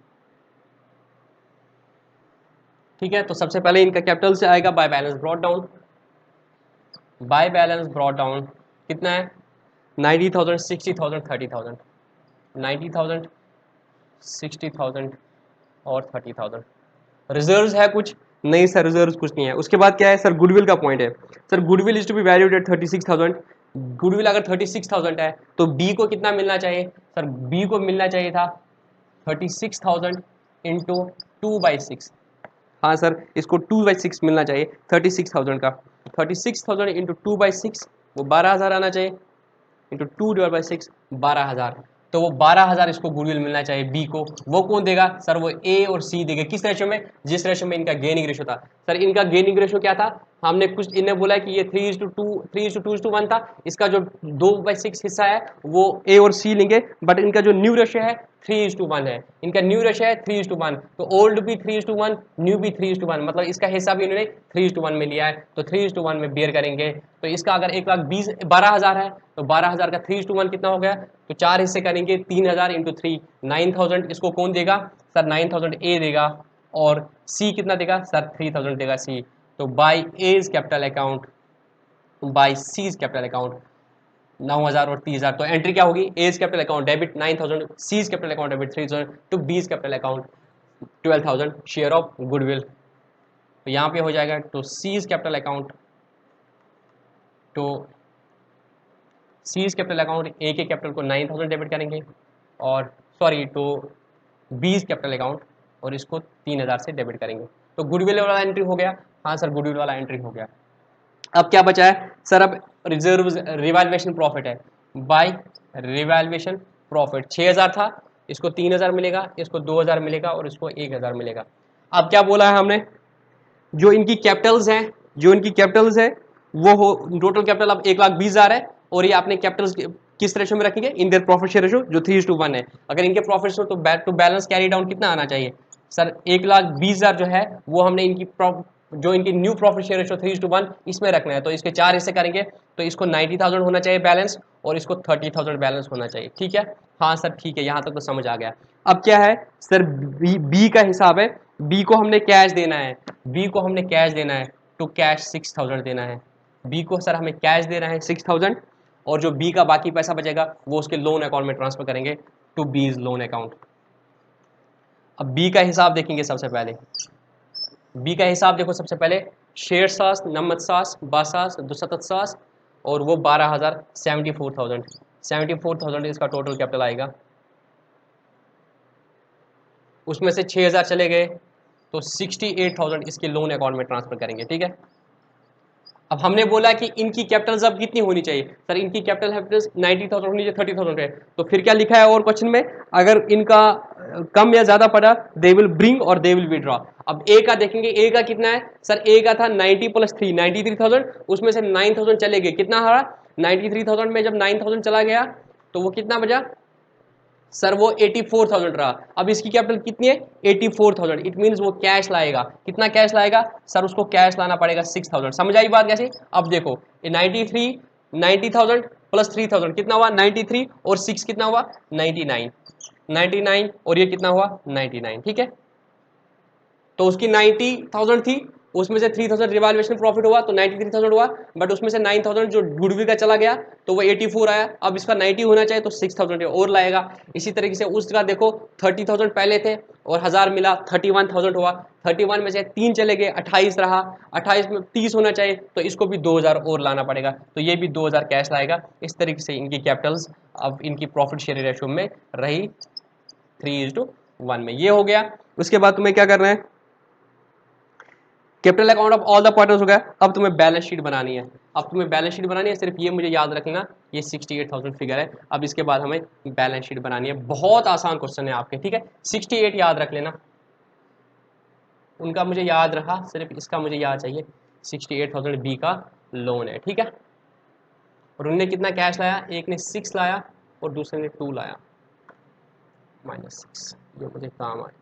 ठीक है। तो सबसे पहले इनका कैपिटल से आएगा bye balance brought down, bye balance brought down कितना है 90,000 60,000 30,000, 90,000 60,000 और 30,000। रिजर्व्स है कुछ नहीं सर, रिजर्व्स कुछ नहीं है। उसके बाद क्या है सर, गुडविल का पॉइंट है sir, goodwill is to be valued at 36,000। Goodwill अगर 36,000 है तो बी को कितना मिलना चाहिए सर, बी को मिलना चाहिए था 36,000 इंटू 2/6, हाँ सर इसको 2/6 मिलना चाहिए 36,000 का, 36,000 इंटू 2/6 वो 12,000 आना चाहिए, इंटू 2/6 12,000, तो वो 12,000 इसको गुडविल मिलना चाहिए बी को। वो कौन देगा सर, वो ए और सी देगा, किस रेशो में, जिस रेशो में इनका गेनिंग रेशो था। सर इनका गेनिंग रेशो क्या था, हमने कुछ इन्हें बोला कि ये 3:2:1 था, इसका जो 2/6 हिस्सा है वो ए और सी लेंगे, बट इनका जो न्यू रेशो है 3:1 है, इनका न्यू रेशो है 3:1, तो ओल्ड भी 3:1 न्यू भी 3:1, मतलब इसका हिस्सा भी इन्होंने 3:1 में लिया है, तो 3:1 में बेयर करेंगे। तो इसका अगर 1,12,000 है तो 12,000 का 3:1 कितना हो गया, तो चार हिस्से करेंगे 3,000 इंटू 3 9,000, इसको कौन देगा सर 9,000 ए देगा, और सी कितना देगा सर 3,000 देगा सी। तो by A's capital account by C's capital account 9,000 और 30,000, तो एंट्री क्या होगी, A's capital account debit 9,000, C's capital account debit 3,000, to B's capital account 12,000 share of goodwill, तो यहाँ पे हो जाएगा टू सीज कैपिटल अकाउंट, तो सीज कैपिटल अकाउंट ए के कैपिटल को 9,000 डेबिट करेंगे, और सॉरी तो बीज कैपिटल अकाउंट और इसको 3,000 से डेबिट करेंगे, तो गुडविल वाला एंट्री हो गया, हाँ सर गुडविल वाला एंट्री हो गया। अब क्या बचा है सर, अब रिजर्व रिवैल्यूएशन प्रॉफिट है, बाय रिवैल्यूएशन प्रॉफिट 6,000 था, इसको 3,000 मिलेगा, इसको 2,000 मिलेगा और इसको 1,000 मिलेगा। अब क्या बोला है हमने, जो इनकी कैपिटल्स हैं, जो इनकी कैपिटल्स है वो हो टोटल कैपिटल अब 1,20,000 है, और ये अपने कैपिटल्स किस रेशो में रखेंगे, in their profit share ratio जो 3:1 है। अगर इनके प्रॉफिट्स हो तो बैलेंस कैरी डाउन कितना आना चाहिए सर, 1,20,000 जो है वो हमने इनकी जो इनकी न्यू प्रॉफिट शेयर रेशो 3:1 इसमें रखना है, तो इसके 4 हिस्से करेंगे, तो इसको 90,000 होना चाहिए बैलेंस और इसको 30,000 बैलेंस होना चाहिए। ठीक है, हाँ सर ठीक है, यहाँ तक तो समझ आ गया। अब क्या है सर, बी का हिसाब है, बी को हमने कैश देना है, बी को हमने कैश देना है, तो कैश 6,000 देना है, बी को सर हमें कैश देना है 6,000, और जो बी का बाकी पैसा बचेगा वो उसके लोन अकाउंट में ट्रांसफर करेंगे टू बीज लोन अकाउंट। अब बी का हिसाब देखेंगे सबसे पहले, बी का हिसाब देखो सबसे पहले, शेर सास, नमत सास, बासास, दुसतत सास, और वो 12,000, 74,000, 74,000 इसका टोटल कैपिटल आएगा। उसमें से 6,000 चले गए तो 68,000 इसके लोन अकाउंट में ट्रांसफर करेंगे। ठीक है, अब हमने बोला कि इनकी कैपिटल अब कितनी होनी चाहिए, सर इनकी कैपिटल 90,000 होनी चाहिए, 30,000 है, तो फिर क्या लिखा है और क्वेश्चन में, अगर इनका कम या ज्यादा पड़ा दे विल ब्रिंग और दे विल विड्रॉ। अब ए का देखेंगे, ए का कितना है सर, ए का था 90 + 3 93,000, उसमें से 9,000 चले गए, कितना हरा 93,000 में जब 9,000 चला गया तो वो कितना बचा सर, वो 84,000 रहा। अब इसकी कैपिटल कितनी है 84,000, इट मींस वो कैश लाएगा, कितना कैश लाएगा सर, उसको कैश लाना पड़ेगा 6,000। समझ आई बात कैसे? अब देखो 90,000 + 3,000 कितना हुआ 93, और 6 कितना हुआ 99, 99 और ये कितना हुआ 99। ठीक है, तो उसकी 90,000 थी, उसमें से 3,000 रिवैल्यूएशन प्रॉफिट हुआ तो 93,000 हुआ, बट उसमें से 9,000 जो गुडविल का चला गया तो वो 84 आया। अब इसका 90 होना चाहिए तो 6,000 और लाएगा। इसी तरीके से उसका देखो 30,000 पहले थे और 1000 मिला, 31,000 हुआ, 31 में से 3 चले गए, 28 रहा, 28 में 30 होना चाहिए तो इसको भी 2,000 और लाना पड़ेगा, तो ये भी 2,000 कैश लाएगा। इस तरीके से इनकी कैपिटल्स अब इनकी प्रॉफिट शेयर रेशियो में रही 3:1 में। ये हो गया। उसके बाद तुम्हें क्या करना है, capital account of all the partners हो गया। अब तुम्हें बैलेंस शीट बनानी है, अब तुम्हें बैलेंस शीट बनानी है, सिर्फ ये मुझे याद रखना, ये 68,000 फिगर है। अब इसके बाद हमें बैलेंस शीट बनानी है, बहुत आसान क्वेश्चन है आपके। ठीक है, 68 याद रख लेना, उनका मुझे याद रहा, सिर्फ इसका मुझे याद चाहिए। 68,000 बी का लोन है। ठीक है, और उन्होंने कितना कैश लाया, एक ने 6 लाया और दूसरे ने 2 लाया, -6, जो मुझे काम आए।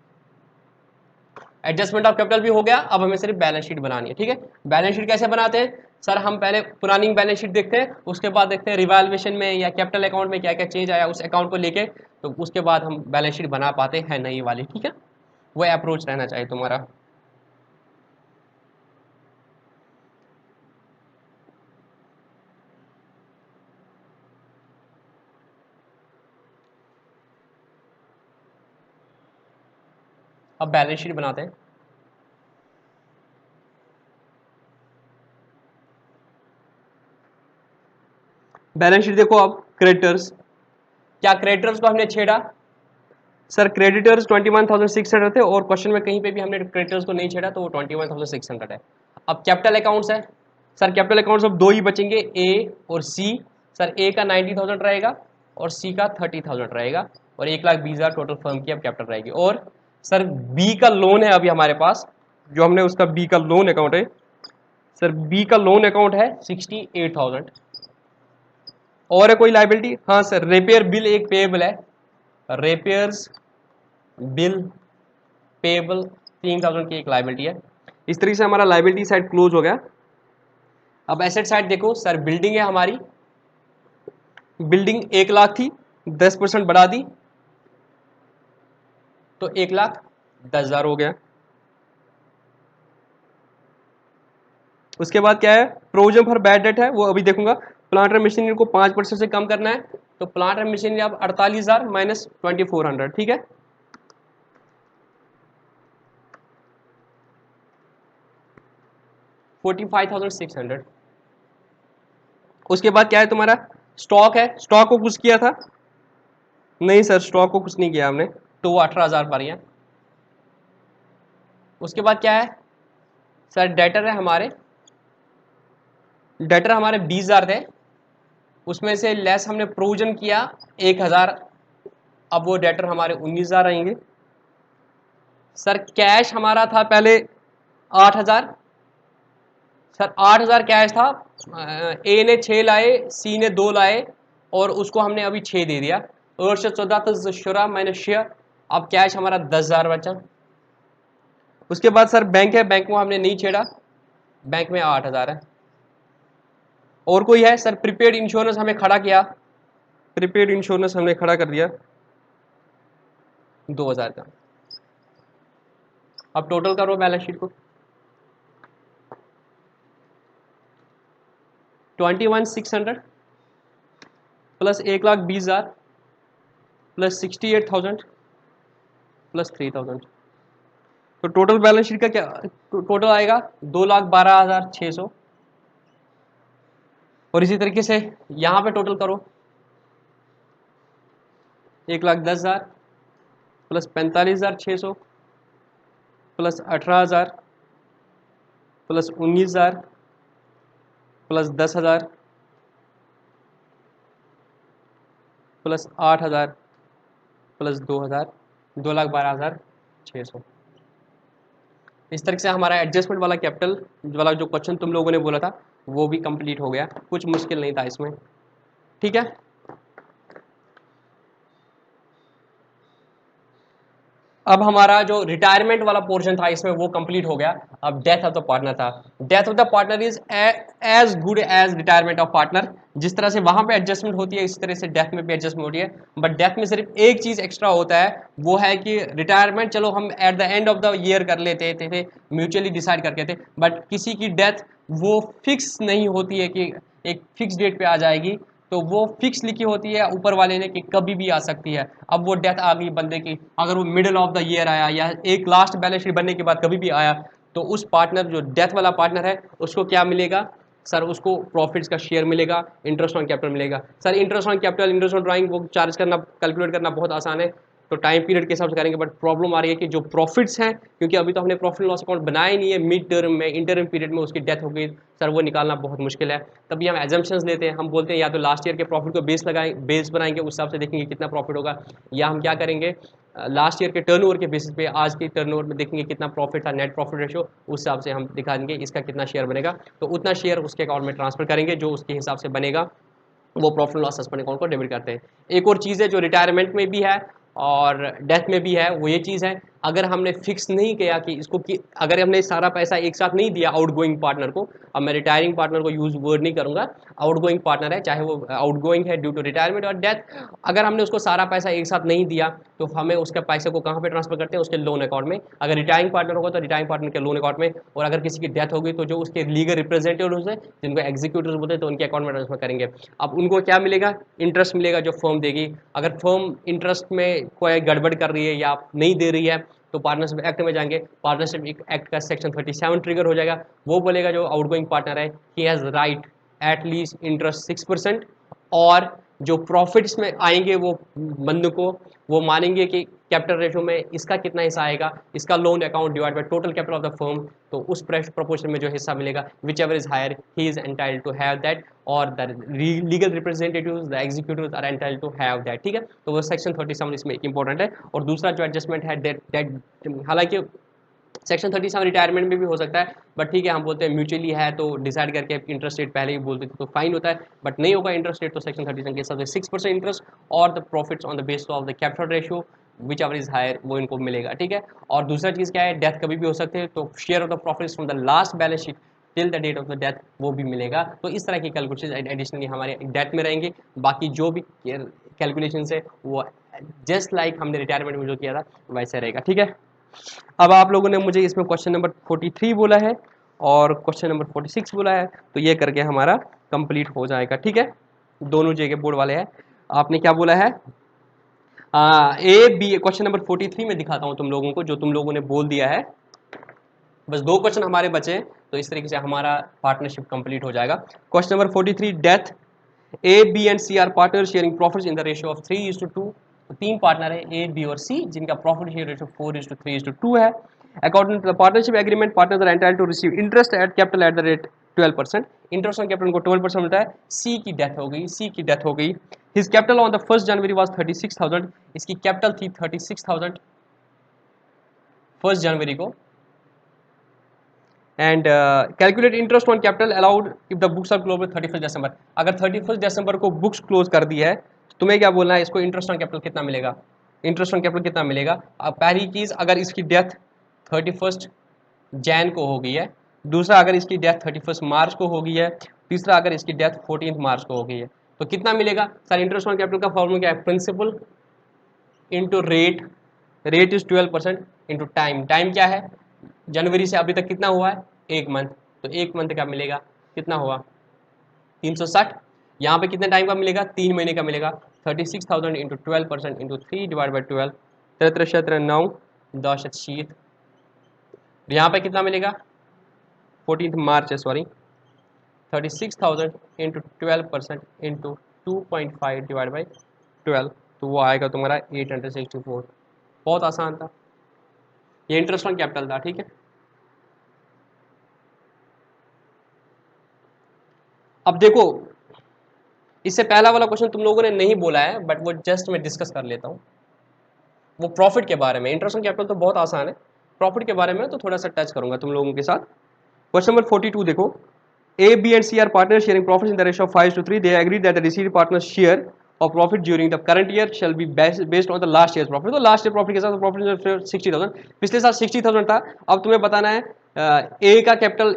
एडजस्टमेंट ऑफ कैपिटल भी हो गया। अब हमें सिर्फ बैलेंस शीट बनानी है। ठीक है, बैलेंस शीट कैसे बनाते हैं सर, हम पहले पुरानी बैलेंस शीट देखते हैं, उसके बाद देखते हैं रिवैल्यूएशन में या कैपिटल अकाउंट में क्या क्या चेंज आया उस अकाउंट को लेके, तो उसके बाद हम बैलेंस शीट बना पाते हैं नई वाली। ठीक है, वो अप्रोच रहना चाहिए तुम्हारा। अब बैलेंस शीट बनाते हैं। बैलेंस शीट देखो, अब क्रेडिटर्स, क्या क्रेडिटर्स को हमने छेड़ा सर, क्रेडिटर्स 21,600 थे और क्वेश्चन में कहीं पे भी हमने क्रेडिटर्स को नहीं छेड़ा तो वो 21,600 है। अब कैपिटल अकाउंट्स है सर, कैपिटल अकाउंट्स अब 2 ही बचेंगे, ए और सी। सर ए का 90,000 रहेगा और सी का 30,000 रहेगा, और 1,20,000 टोटल फर्म की अब कैपिटल रहेगी। और सर बी का लोन है अभी हमारे पास, जो हमने उसका बी का लोन अकाउंट है सर, बी का लोन अकाउंट है 68,000। और है कोई लाइबिलिटी? हाँ सर, रिपेयर बिल एक पेएबल है, रिपेयर्स बिल पेएबल 3,000 की एक लाइबिलिटी है। इस तरीके से हमारा लाइबिलिटी साइड क्लोज हो गया। अब एसेट साइड देखो सर, बिल्डिंग है हमारी, बिल्डिंग 1,00,000 थी, 10% बढ़ा दी तो 1,10,000 हो गया। उसके बाद क्या है, प्रोविजन फॉर बैड डेट है, वो अभी देखूंगा। प्लांट एंड मशीनरी को 5% से कम करना है, तो प्लांट एंड मशीनरी अब 48,000 माइनस 2,400। ठीक है, $45,600। उसके बाद क्या है तुम्हारा, स्टॉक है, स्टॉक को कुछ किया था नहीं सर, स्टॉक को कुछ नहीं किया हमने, तो वो 18,000 पर ही है। उसके बाद क्या है सर, डेटर है हमारे, डेटर हमारे 20,000 थे, उसमें से लेस हमने प्रोविजन किया 1,000, अब वो डेटर हमारे 19,000 आएंगे। सर कैश हमारा था पहले 8,000, सर 8,000 कैश था, ए ने 6 लाए, सी ने 2 लाए और उसको हमने अभी 6 दे दिया, और 14 शुरा माइनस शेयर, अब कैश हमारा 10,000 बचा। उसके बाद सर बैंक है, बैंक में हमने नहीं छेड़ा, बैंक में 8,000 है। और कोई है सर? प्रीपेड इंश्योरेंस हमें खड़ा किया, प्रीपेड इंश्योरेंस हमने खड़ा कर दिया 2,000 का। अब टोटल करो बैलेंस शीट को, 21,600 प्लस 1,20,000 प्लस 68,000 प्लस 3,000, तो टोटल बैलेंस शीट का क्या टोटल आएगा? 2,12,600। और इसी तरीके से यहां पे टोटल करो, 1,10,000 plus 45,600 plus 18,000 plus 19,000 plus 10,000 plus 8,000 plus 2,000, 2,12,600। इस तरह से हमारा एडजस्टमेंट वाला कैपिटल वाला जो क्वेश्चन तुम लोगों ने बोला था वो भी कंप्लीट हो गया, कुछ मुश्किल नहीं था इसमें, ठीक है। अब हमारा जो रिटायरमेंट वाला पोर्शन था इसमें वो कंप्लीट हो गया। अब डेथ ऑफ द पार्टनर था। Death of the partner is as good as retirement of partner. जिस तरह से वहां पे एडजस्टमेंट होती है इसी तरह से डेथ में भी एडजस्टमेंट होती है, बट डेथ में सिर्फ एक चीज एक्स्ट्रा होता है, वो है कि रिटायरमेंट चलो हम at the end of the year कर लेते थे, म्यूचुअली डिसाइड करके थे, बट किसी की डेथ वो फिक्स नहीं होती है कि एक फिक्स डेट पे आ जाएगी, तो वो फिक्स लिखी होती है ऊपर वाले ने कि कभी भी आ सकती है। अब वो डेथ आ गई बंदे की, अगर वो मिडिल ऑफ द ईयर आया या एक लास्ट बैलेंस शीट बनने के बाद कभी भी आया, तो उस पार्टनर जो डेथ वाला पार्टनर है उसको क्या मिलेगा सर? उसको प्रॉफिट्स का शेयर मिलेगा, इंटरेस्ट ऑन कैपिटल मिलेगा। Sir interest on capital, interest on drawing वो चार्ज करना, कैलकुलेट करना बहुत आसान है, तो टाइम पीरियड के हिसाब से करेंगे, बट प्रॉब्लम आ रही है कि जो प्रॉफिट्स हैं, क्योंकि अभी तो हमने प्रॉफिट लॉस अकाउंट बनाया ही नहीं है, मिड टर्म में इंटरम पीरियड में उसकी डेथ हो गई सर, वो निकालना बहुत मुश्किल है। तभी हम एजम्पशंस लेते हैं, हम बोलते हैं या तो लास्ट ईयर के प्रॉफिट को बेस बनाएंगे, उस हिसाब से देखेंगे कितना प्रॉफिट होगा, या हम क्या करेंगे लास्ट ईयर के टर्नओवर के बेसिस पे आज के टर्नओवर में देखेंगे कितना प्रॉफिट था, नेट प्रॉफिट रेशियो, उस हिसाब से हम दिखा देंगे इसका कितना शेयर बनेगा, तो उतना शेयर उसके अकाउंट में ट्रांसफर करेंगे, जो उसके हिसाब से बनेगा वो प्रॉफिट लॉस सस्पेंड अकाउंट को डेबिट करते हैं। एक और चीज़ है जो रिटायरमेंट में भी है और डेथ में भी है, वो ये चीज़ है, अगर हमने फिक्स नहीं किया कि इसको कि अगर हमने सारा पैसा एक साथ नहीं दिया आउटगोइंग पार्टनर को, अब मैं रिटायरिंग पार्टनर को यूज वर्ड नहीं करूंगा, आउटगोइंग पार्टनर है, चाहे वो आउटगोइंग है ड्यू टू रिटायरमेंट और डेथ, अगर हमने उसको सारा पैसा एक साथ नहीं दिया तो हमें उसके पैसे को कहाँ पे ट्रांसफर करते हैं? उसके लोन अकाउंट में। अगर रिटायरिंग पार्टनर होगा तो रिटायरिंग पार्टनर के लोन अकाउंट में, और अगर किसी की डेथ हो गई तो जो उसके लीगल रिप्रेजेंटेटिव है जिनको एग्जीक्यूटिव बोलते हैं तो उनके अकाउंट में ट्रांसफर करेंगे। अब उनको क्या मिलेगा? इंटरेस्ट मिलेगा जो फर्म देगी। अगर फर्म इंटरेस्ट में कोई गड़बड़ कर रही है या नहीं दे रही है तो पार्टनरशिप एक्ट में जाएंगे, पार्टनरशिप एक्ट का सेक्शन 37 ट्रिगर हो जाएगा, वो बोलेगा जो आउटगोइंग पार्टनर है he has right at least interest 6%, और जो प्रॉफिट्स में आएंगे वो बंद को वो मानेंगे कि कैपिटल रेशो में इसका कितना हिस्सा आएगा, इसका loan account divide by total capital of the firm, तो उस प्रोपोर्शन में जो हिस्सा मिलेगा whichever is higher he is entitled to have that, और the legal representatives the executives are entitled to have that, ठीक है। तो वो सेक्शन 37 इसमें एक इंपॉर्टेंट है। और दूसरा जो एडजस्टमेंट है डेट, हालांकि सेक्शन 37 रिटायरमेंट में भी हो सकता है, बट ठीक है हम बोलते हैं म्यूचुअली है तो डिसाइड करके इंटरेस्ट रेट पहले ही बोल देते तो फाइन होता है, बट नहीं होगा इंटरेस्ट रेट तो सेक्शन 37 के हिसाब से 6% इंटरेस्ट और the profits on the base of the capital ratio whichever is higher वो इनको मिलेगा, ठीक है। और दूसरा चीज़ क्या है, डेथ कभी भी हो सकते हैं तो share of the profits from the last balance sheet till the date of the death वो भी मिलेगा। तो इस तरह की कैलकुलेशन एडिशनली हमारे डेथ में रहेंगे, बाकी जो भी कैलकुलेशन है वो जस्ट लाइक हमने रिटायरमेंट में जो किया था वैसे रहेगा, ठीक है। अब आप लोगों ने मुझे इसमें क्वेश्चन नंबर 43 बोला है और क्वेश्चन नंबर 46 बोला है, तो ये करके हमारा कंप्लीट हो जाएगा, ठीक है। दोनों जगह बोर्ड वाले हैं। आपने क्या बोला है? ए बी, क्वेश्चन नंबर 43 में दिखाता हूँ तुम लोगों को जो तुम लोगों ने बोल दिया है। बस 2 क्वेश्चन हमारे बचे, तो इस तरीके से हमारा पार्टनरशिप कंप्लीट हो जाएगा। Question number 43, death A B and C are partner sharing profits in the ratio of 3:2। तो 3 पार्टनर है ए बी और सी जिनका प्रॉफिट शेयर रेशियो 4:3:2 है। According to the partnership agreement partners are entitled to receive interest at capital at the rate 12%। Interest on capital को 12% मिलता है। सी की death हो गई, सी की डेथ हो गई। His capital on the 1 January was 36,000। इसकी कैपिटल थी 36,000 1 जनवरी को। And calculate interest on capital allowed if the books are close 31 December. अगर 31 दिसंबर को बुक्स क्लोज कर दी है तो तुम्हें क्या बोलना है, इसको इंटरेस्ट ऑन कैपिटल कितना मिलेगा, इंटरेस्ट ऑन कैपिटल कितना मिलेगा। अब पहली चीज, अगर इसकी डेथ 31 जैन को हो गई है, दूसरा अगर इसकी डेथ 31 मार्च को हो गई है, तीसरा अगर इसकी डेथ 14 मार्च को हो गई है, तो कितना मिलेगा सर? इंटरेस्ट ऑन कैपिटल का फॉर्मूला क्या है? Principal into rate, rate is 12% into time, time क्या है? जनवरी से अभी तक कितना हुआ है? 1 मंथ, तो 1 मंथ का मिलेगा कितना हुआ? 360। यहाँ पे कितने टाइम का मिलेगा? 3 महीने का मिलेगा। 36,000 इंटू 12% इंटू 3 डिवाइड बाई 12, 13 9 10 शीत, यहाँ पे कितना मिलेगा? 14 मार्च है, sorry, 36,000 into 12% into 2.5 divide by 12, तो वो आएगा तुम्हारा 864। बहुत आसान था, ये इंटरेस्ट ऑन कैपिटल था, ठीक है। अब देखो, इससे पहला वाला क्वेश्चन तुम लोगों ने नहीं बोला है, बट वो जस्ट मैं डिस्कस कर लेता हूँ। वो प्रॉफिट के बारे में, इंटरेस्ट ऑन कैपिटल तो बहुत आसान है, प्रॉफिट के बारे में तो थोड़ा सा टच करूंगा तुम लोगों के साथ। क्वेश्चन नंबर 42 देखो, A, B and C are partners sharing profits in the ratio of 5:3. They agreed that the received partners' share of profit during the current year shall be based on the last year's profit. तो last year profit के साथ profit 60,000, पिछले साल 60,000 था। अब तुम्हें बताना है ए का कैपिटल,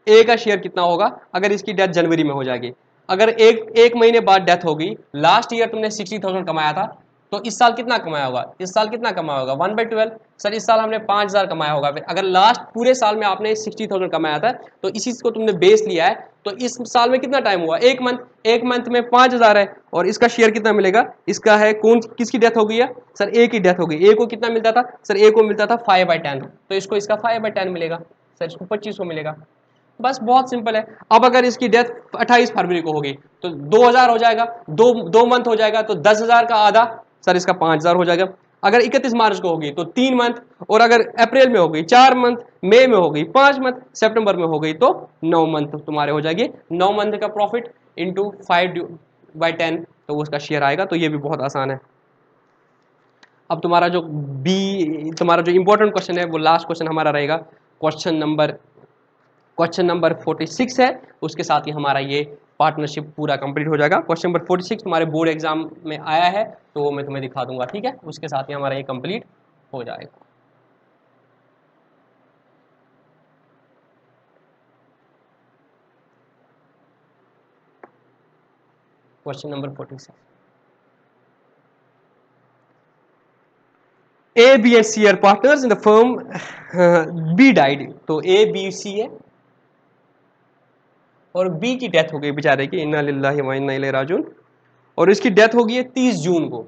ए का शेयर कितना होगा अगर इसकी डेथ जनवरी में हो जाएगी। अगर एक महीने बाद डेथ होगी, लास्ट ईयर तुमने 60,000 कमाया था, तो इस साल कितना कमाया होगा? इस साल कितना कमाया होगा? 1/12। सर इस साल हमने 5,000 कमाया होगा। फिर अगर लास्ट पूरे साल में आपने 60,000 कमाया था, तो इसी को तुमने बेस लिया है, तो इस साल में कितना टाइम हुआ? 1 मंथ, 1 मंथ में 5,000 है, और इसका शेयर कितना मिलेगा? इसका है कौन, किसकी डेथ हो गई है? सर ए की डेथ हो गई। ए को कितना मिलता था? सर ए को मिलता था 5/10, तो इसको इसका 5/10 मिलेगा। सर इसको 2500 मिलेगा। बस बहुत सिंपल है। अब अगर इसकी डेथ 28 फरवरी को होगी, तो 2,000 हो जाएगा, दो मंथ हो जाएगा, तो 10,000 का आधा, सर इसका 5,000 हो जाएगा। अगर 31 मार्च को होगी तो 3 मंथ, और अगर अप्रैल में हो गई 4 मंथ, मई में हो गई 5 मंथ, सितंबर में हो गई तो 9 मंथ तुम्हारे हो जाएगी। 9 मंथ का प्रॉफिट इंटू 5/10, तो उसका शेयर आएगा। तो ये भी बहुत आसान है। अब तुम्हारा जो इंपॉर्टेंट क्वेश्चन है, वो लास्ट क्वेश्चन हमारा रहेगा, क्वेश्चन नंबर 46 है, उसके साथ ही हमारा ये पार्टनरशिप पूरा कंप्लीट हो जाएगा। क्वेश्चन नंबर 46 तुम्हारे बोर्ड एग्जाम में आया है, तो वो मैं तुम्हें दिखा दूंगा, ठीक है। उसके साथ ही हमारा ये कंप्लीट हो जाएगा। Question number 46, A B and C are partners in the firm, B died, तो ए बी सी है और बी की डेथ हो गई बेचारे की, इन्ना लिल्लाहि व इन्ना इलैहि राजिऊन, और इसकी डेथ हो गई है 30 जून को।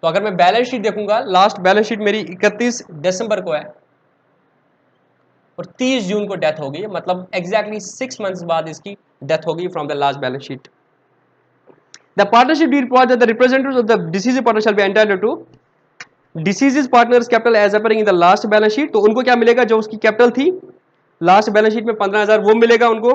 तो अगर मैं बैलेंस शीट देखूंगा, लास्ट बैलेंस शीट मेरी 31 दिसंबर को है और 30 जून को डेथ हो गई, मतलब एग्जैक्टली 6 मंथ्स बाद इसकी डेथ हो गई from the last balance sheet. The partnership deed provide that the representatives of the deceased partner shall be entitled to deceased partner's capital as appearing in the last balance sheet. तो उनको क्या मिलेगा? जो उसकी capital थी last balance sheet में 15,000, वो मिलेगा उनको,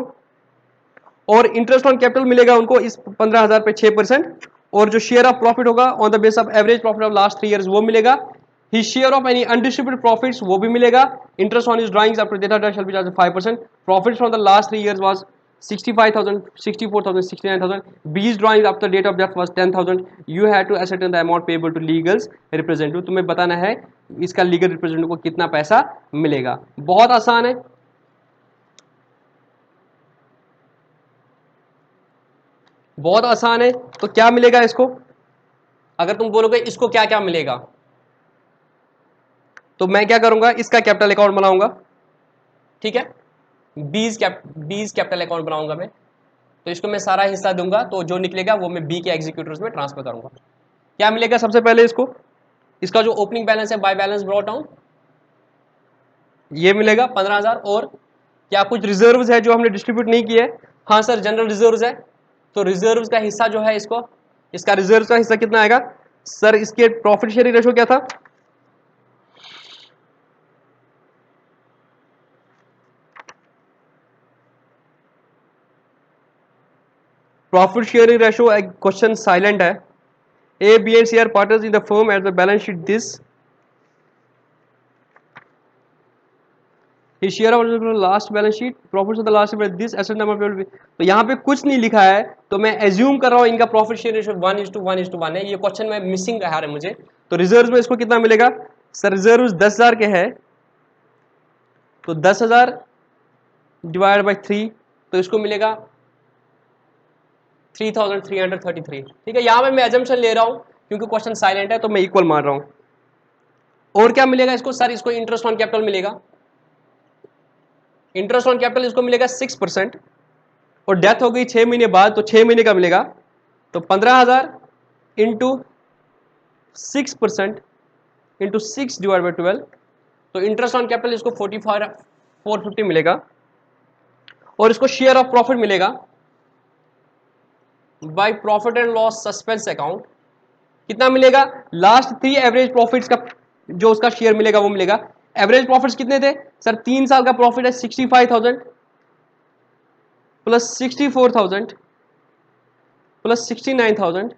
और इंटरेस्ट ऑन कैपिटल मिलेगा उनको इस 15,000 पे 6%, और जो शेयर ऑफ प्रॉफिट होगा on the base of average profit of last 3 years वो मिलेगा। He share of any undistributed profits वो भी मिलेगा। Interest on his drawings after data shall be charged 5%। Profits from the last 3 years was 65,000, 64,000, 69,000. B's drawings after date of death was 10,000. You had to ascertain the amount payable to legals representative. तुम्हें बताना है इसका legal representative को कितना पैसा मिलेगा। बहुत आसान है, बहुत आसान है। तो क्या मिलेगा इसको? अगर तुम बोलोगे इसको क्या क्या मिलेगा, तो मैं क्या करूंगा, इसका कैपिटल अकाउंट बनाऊंगा, ठीक है। बीज कैपिटल अकाउंट बनाऊंगा मैं, तो इसको मैं सारा हिस्सा दूंगा, तो जो निकलेगा वो मैं बी के एग्जीक्यूटिव्स में ट्रांसफर करूंगा। क्या मिलेगा सबसे पहले इसको? इसका जो ओपनिंग बैलेंस है बाय बैलेंस ब्रॉट डाउन, ये मिलेगा 15,000। और क्या कुछ रिजर्व्स है जो हमने डिस्ट्रीब्यूट नहीं किए? हाँ सर, जनरल रिजर्व्स है, तो रिजर्व्स का हिस्सा जो है इसका रिजर्व का हिस्सा कितना आएगा? सर इसके प्रॉफिट शेयरिंग रेशो क्या था? Profit sharing ratio, question silent है। A B and C are partners in the firm at the balance sheet this share of last balance sheet profit of the last this asset number. तो यहाँ पे कुछ नहीं लिखा है, तो मैं एज्यूम कर रहा हूँ इनका प्रॉफिट शेयर रेशो 1:1:1 है। ये क्वेश्चन में मिसिंग है मुझे। तो रिजर्व में इसको कितना मिलेगा? सर रिजर्व 10,000 के है, तो 10,000 डिवाइड बाई 3, तो इसको मिलेगा 3,333। ठीक है, यहाँ पे मैं एजम्पशन ले रहा हूँ क्योंकि क्वेश्चन साइलेंट है तो मैं इक्वल मान रहा हूँ। और क्या मिलेगा इसको सर? इसको इंटरेस्ट ऑन कैपिटल मिलेगा, इंटरेस्ट ऑन कैपिटल इसको मिलेगा 6%, और डेथ हो गई 6 महीने बाद तो 6 महीने का मिलेगा, तो 15,000 इंटू 6% इंटू 6 डिवाइड बाई 12, तो इंटरेस्ट ऑन कैपिटल इसको 450 मिलेगा, और इसको शेयर ऑफ प्रॉफिट मिलेगा by profit and loss suspense account. कितना मिलेगा? लास्ट 3 एवरेज प्रॉफिट्स का जो उसका शेयर मिलेगा वो मिलेगा। एवरेज प्रॉफिट्स कितने थे सर? 3 साल का प्रॉफिट है 65,000 plus 64,000 plus 69,000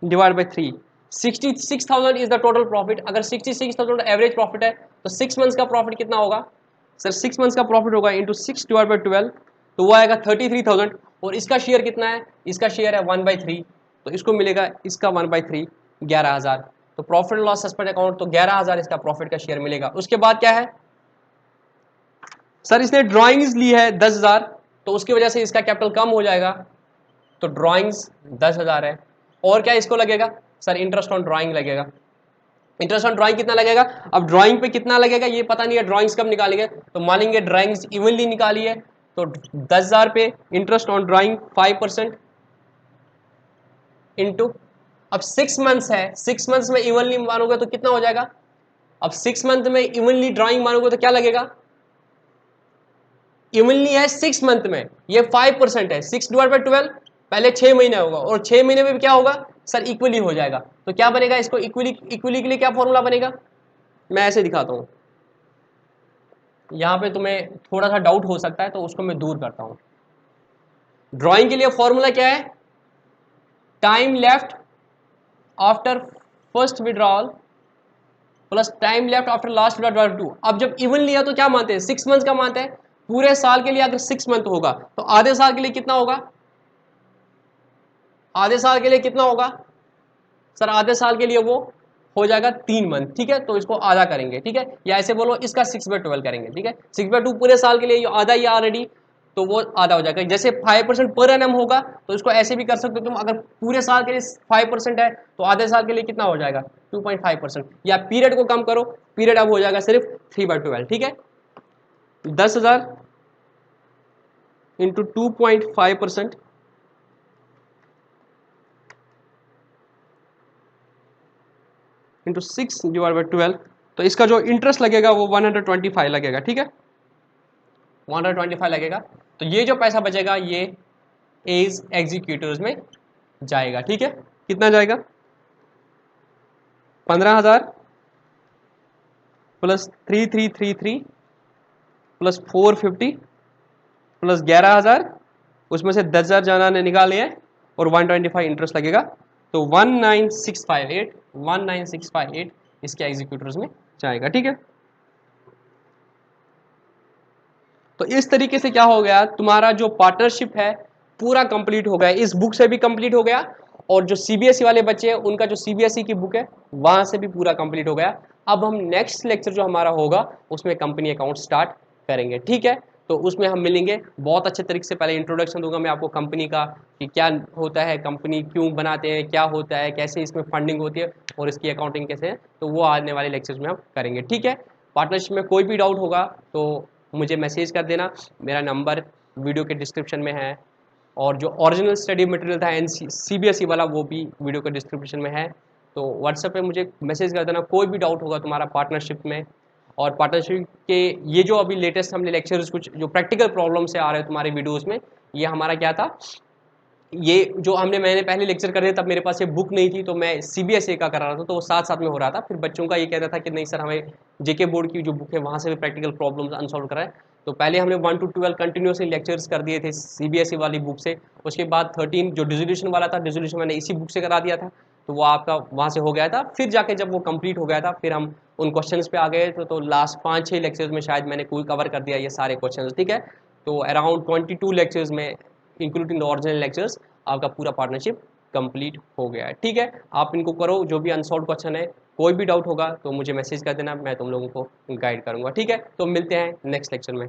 divide by 3। 66,000 is the total profit. अगर 66,000 एवरेज प्रॉफिट है तो 6 मंथ्स का प्रॉफिट कितना होगा सर? 6 मंथ्स का प्रॉफिट होगा इंटू 6 डिवाइड बाई 12, तो वो आएगा 33,000। और इसका शेयर कितना है? इसका शेयर है 1/3, तो इसको मिलेगा इसका 1/3 11,000। तो profit and loss suspend account, तो 11,000 इसका प्रॉफिट का शेयर मिलेगा। उसके बाद क्या है सर? इसने ड्राइंग्स ली है 10,000, तो उसकी वजह से इसका कैपिटल कम हो जाएगा, तो ड्राइंग्स 10,000 है। और क्या इसको लगेगा सर? इंटरेस्ट ऑन ड्राइंग लगेगा। इंटरेस्ट ऑन ड्राइंग कितना लगेगा? अब ड्राइंग पे कितना लगेगा ये पता नहीं है, ड्राइंग्स कब निकालेंगे, तो मान लेंगे ड्राइंग्स इवनली निकाली है, तो 10,000 पे इंटरेस्ट ऑन ड्राइंग 5% इंटू, अब 6 मंथ्स है, 6 मंथ्स में इवनली मानोगे तो कितना हो जाएगा? अब 6 मंथ में इवनली ड्राइंग मानोगे तो क्या लगेगा? इवनली है 6 मंथ में, ये 5% है, 6 डिवाइड बाई 12 पहले 6 महीने होगा, और 6 महीने में भी क्या होगा सर? इक्वली हो जाएगा। तो क्या बनेगा इसको इक्वली के लिए क्या फॉर्मूला बनेगा? मैं ऐसे दिखाता हूं, यहां पे तुम्हें थोड़ा सा डाउट हो सकता है तो उसको मैं दूर करता हूं। ड्राइंग के लिए फॉर्मूला क्या है? Time left after first withdrawal plus time left after last withdrawal 2। अब जब इवन लिया तो क्या मानते हैं? 6 मंथ का मानते हैं। पूरे साल के लिए अगर 6 मंथ होगा तो आधे साल के लिए कितना होगा? आधे साल के लिए कितना होगा सर? आधे साल के लिए वो हो जाएगा 3 मंथ। ठीक है, तो इसको आधा करेंगे। ठीक है, या ऐसे बोलो इसका 6/12 करेंगे। ठीक है, 6/2 पूरे साल के लिए आधा ही ऑलरेडी, तो वो आधा हो जाएगा। जैसे 5% पर एनम होगा तो इसको ऐसे भी कर सकते हो तुम, अगर पूरे साल के लिए 5% है तो आधे साल के लिए कितना हो जाएगा? 2.5%। या पीरियड को कम करो, पीरियड अब हो जाएगा सिर्फ 3/12। ठीक है, 10,000 इंटू 2.5% इंटू 6 डिवाइड बाई 12, तो इसका जो इंटरेस्ट लगेगा वो 125 लगेगा। ठीक है, 125 लगेगा। तो ये जो पैसा बचेगा ये एज एग्जीक्यूटिव्स में जाएगा। ठीक है, कितना जाएगा? 15,000 प्लस 3,333 प्लस 450 प्लस 11,000, उसमें से 10,000 जाना ने निकाले हैं, और 125 इंटरेस्ट लगेगा, तो 19,658 इसके एग्जीक्यूटिव्स में जाएगा। ठीक है, तो इस तरीके से क्या हो गया, तुम्हारा जो पार्टनरशिप है पूरा कंप्लीट हो गया। इस बुक से भी कंप्लीट हो गया, और जो सीबीएसई वाले बच्चे हैं उनका जो सीबीएसई की बुक है वहां से भी पूरा कंप्लीट हो गया। अब हम नेक्स्ट लेक्चर जो हमारा होगा उसमें कंपनी अकाउंट स्टार्ट करेंगे। ठीक है, तो उसमें हम मिलेंगे, बहुत अच्छे तरीके से पहले इंट्रोडक्शन दूंगा मैं आपको कंपनी का, कि क्या होता है कंपनी, क्यों बनाते हैं, क्या होता है, कैसे इसमें फंडिंग होती है, और इसकी अकाउंटिंग कैसे है, तो वो आने वाले लेक्चर्स में हम करेंगे। ठीक है, पार्टनरशिप में कोई भी डाउट होगा तो मुझे मैसेज कर देना, मेरा नंबर वीडियो के डिस्क्रिप्शन में है, और जो ओरिजिनल स्टडी मटेरियल था सीबीएसई वाला वो भी वीडियो के डिस्क्रिप्शन में है। तो व्हाट्सएप पे मुझे मैसेज कर देना, कोई भी डाउट होगा तुम्हारा पार्टनरशिप में। और पार्टनरशिप के ये जो अभी लेटेस्ट हमने लेक्चर्स कुछ जो प्रैक्टिकल प्रॉब्लम से आ रहे हैं तुम्हारे वीडियोज़ में, ये हमारा क्या था, ये जो मैंने पहले लेक्चर कर रहे तब मेरे पास ये बुक नहीं थी, तो मैं सीबीएसई का करा रहा था, तो वो साथ साथ में हो रहा था। फिर बच्चों का ये कहता था कि नहीं सर, हमें जेके बोर्ड की जो बुक है वहाँ से भी प्रैक्टिकल प्रॉब्लम्स अनसॉल्व कराए। तो पहले हमने 1 to 12 कंटिन्यूसली लेक्चर्स कर दिए थे सीबीएसई वाली बुक से। उसके बाद 13 जो डिसोल्यूशन वाला था, डिसोल्यूशन मैंने इसी बुक से करा दिया था, तो वो आपका वहाँ से हो गया था। फिर जाके जब वो कंप्लीट हो गया था फिर हम उन क्वेश्चंस पे आ गए थे, तो लास्ट 5-6 लेक्चर्स में शायद मैंने कोई कवर कर दिया ये सारे क्वेश्चंस। ठीक है, तो अराउंड 22 लेक्चर्स में इंक्लूडिंग द ओरिजिनल लेक्चर्स आपका पूरा पार्टनरशिप कंप्लीट हो गया है। ठीक है, आप इनको करो, जो भी अनसॉल्व क्वेश्चन है कोई भी डाउट होगा तो मुझे मैसेज कर देना, मैं तुम लोगों को गाइड करूँगा। ठीक है, तो मिलते हैं नेक्स्ट लेक्चर में।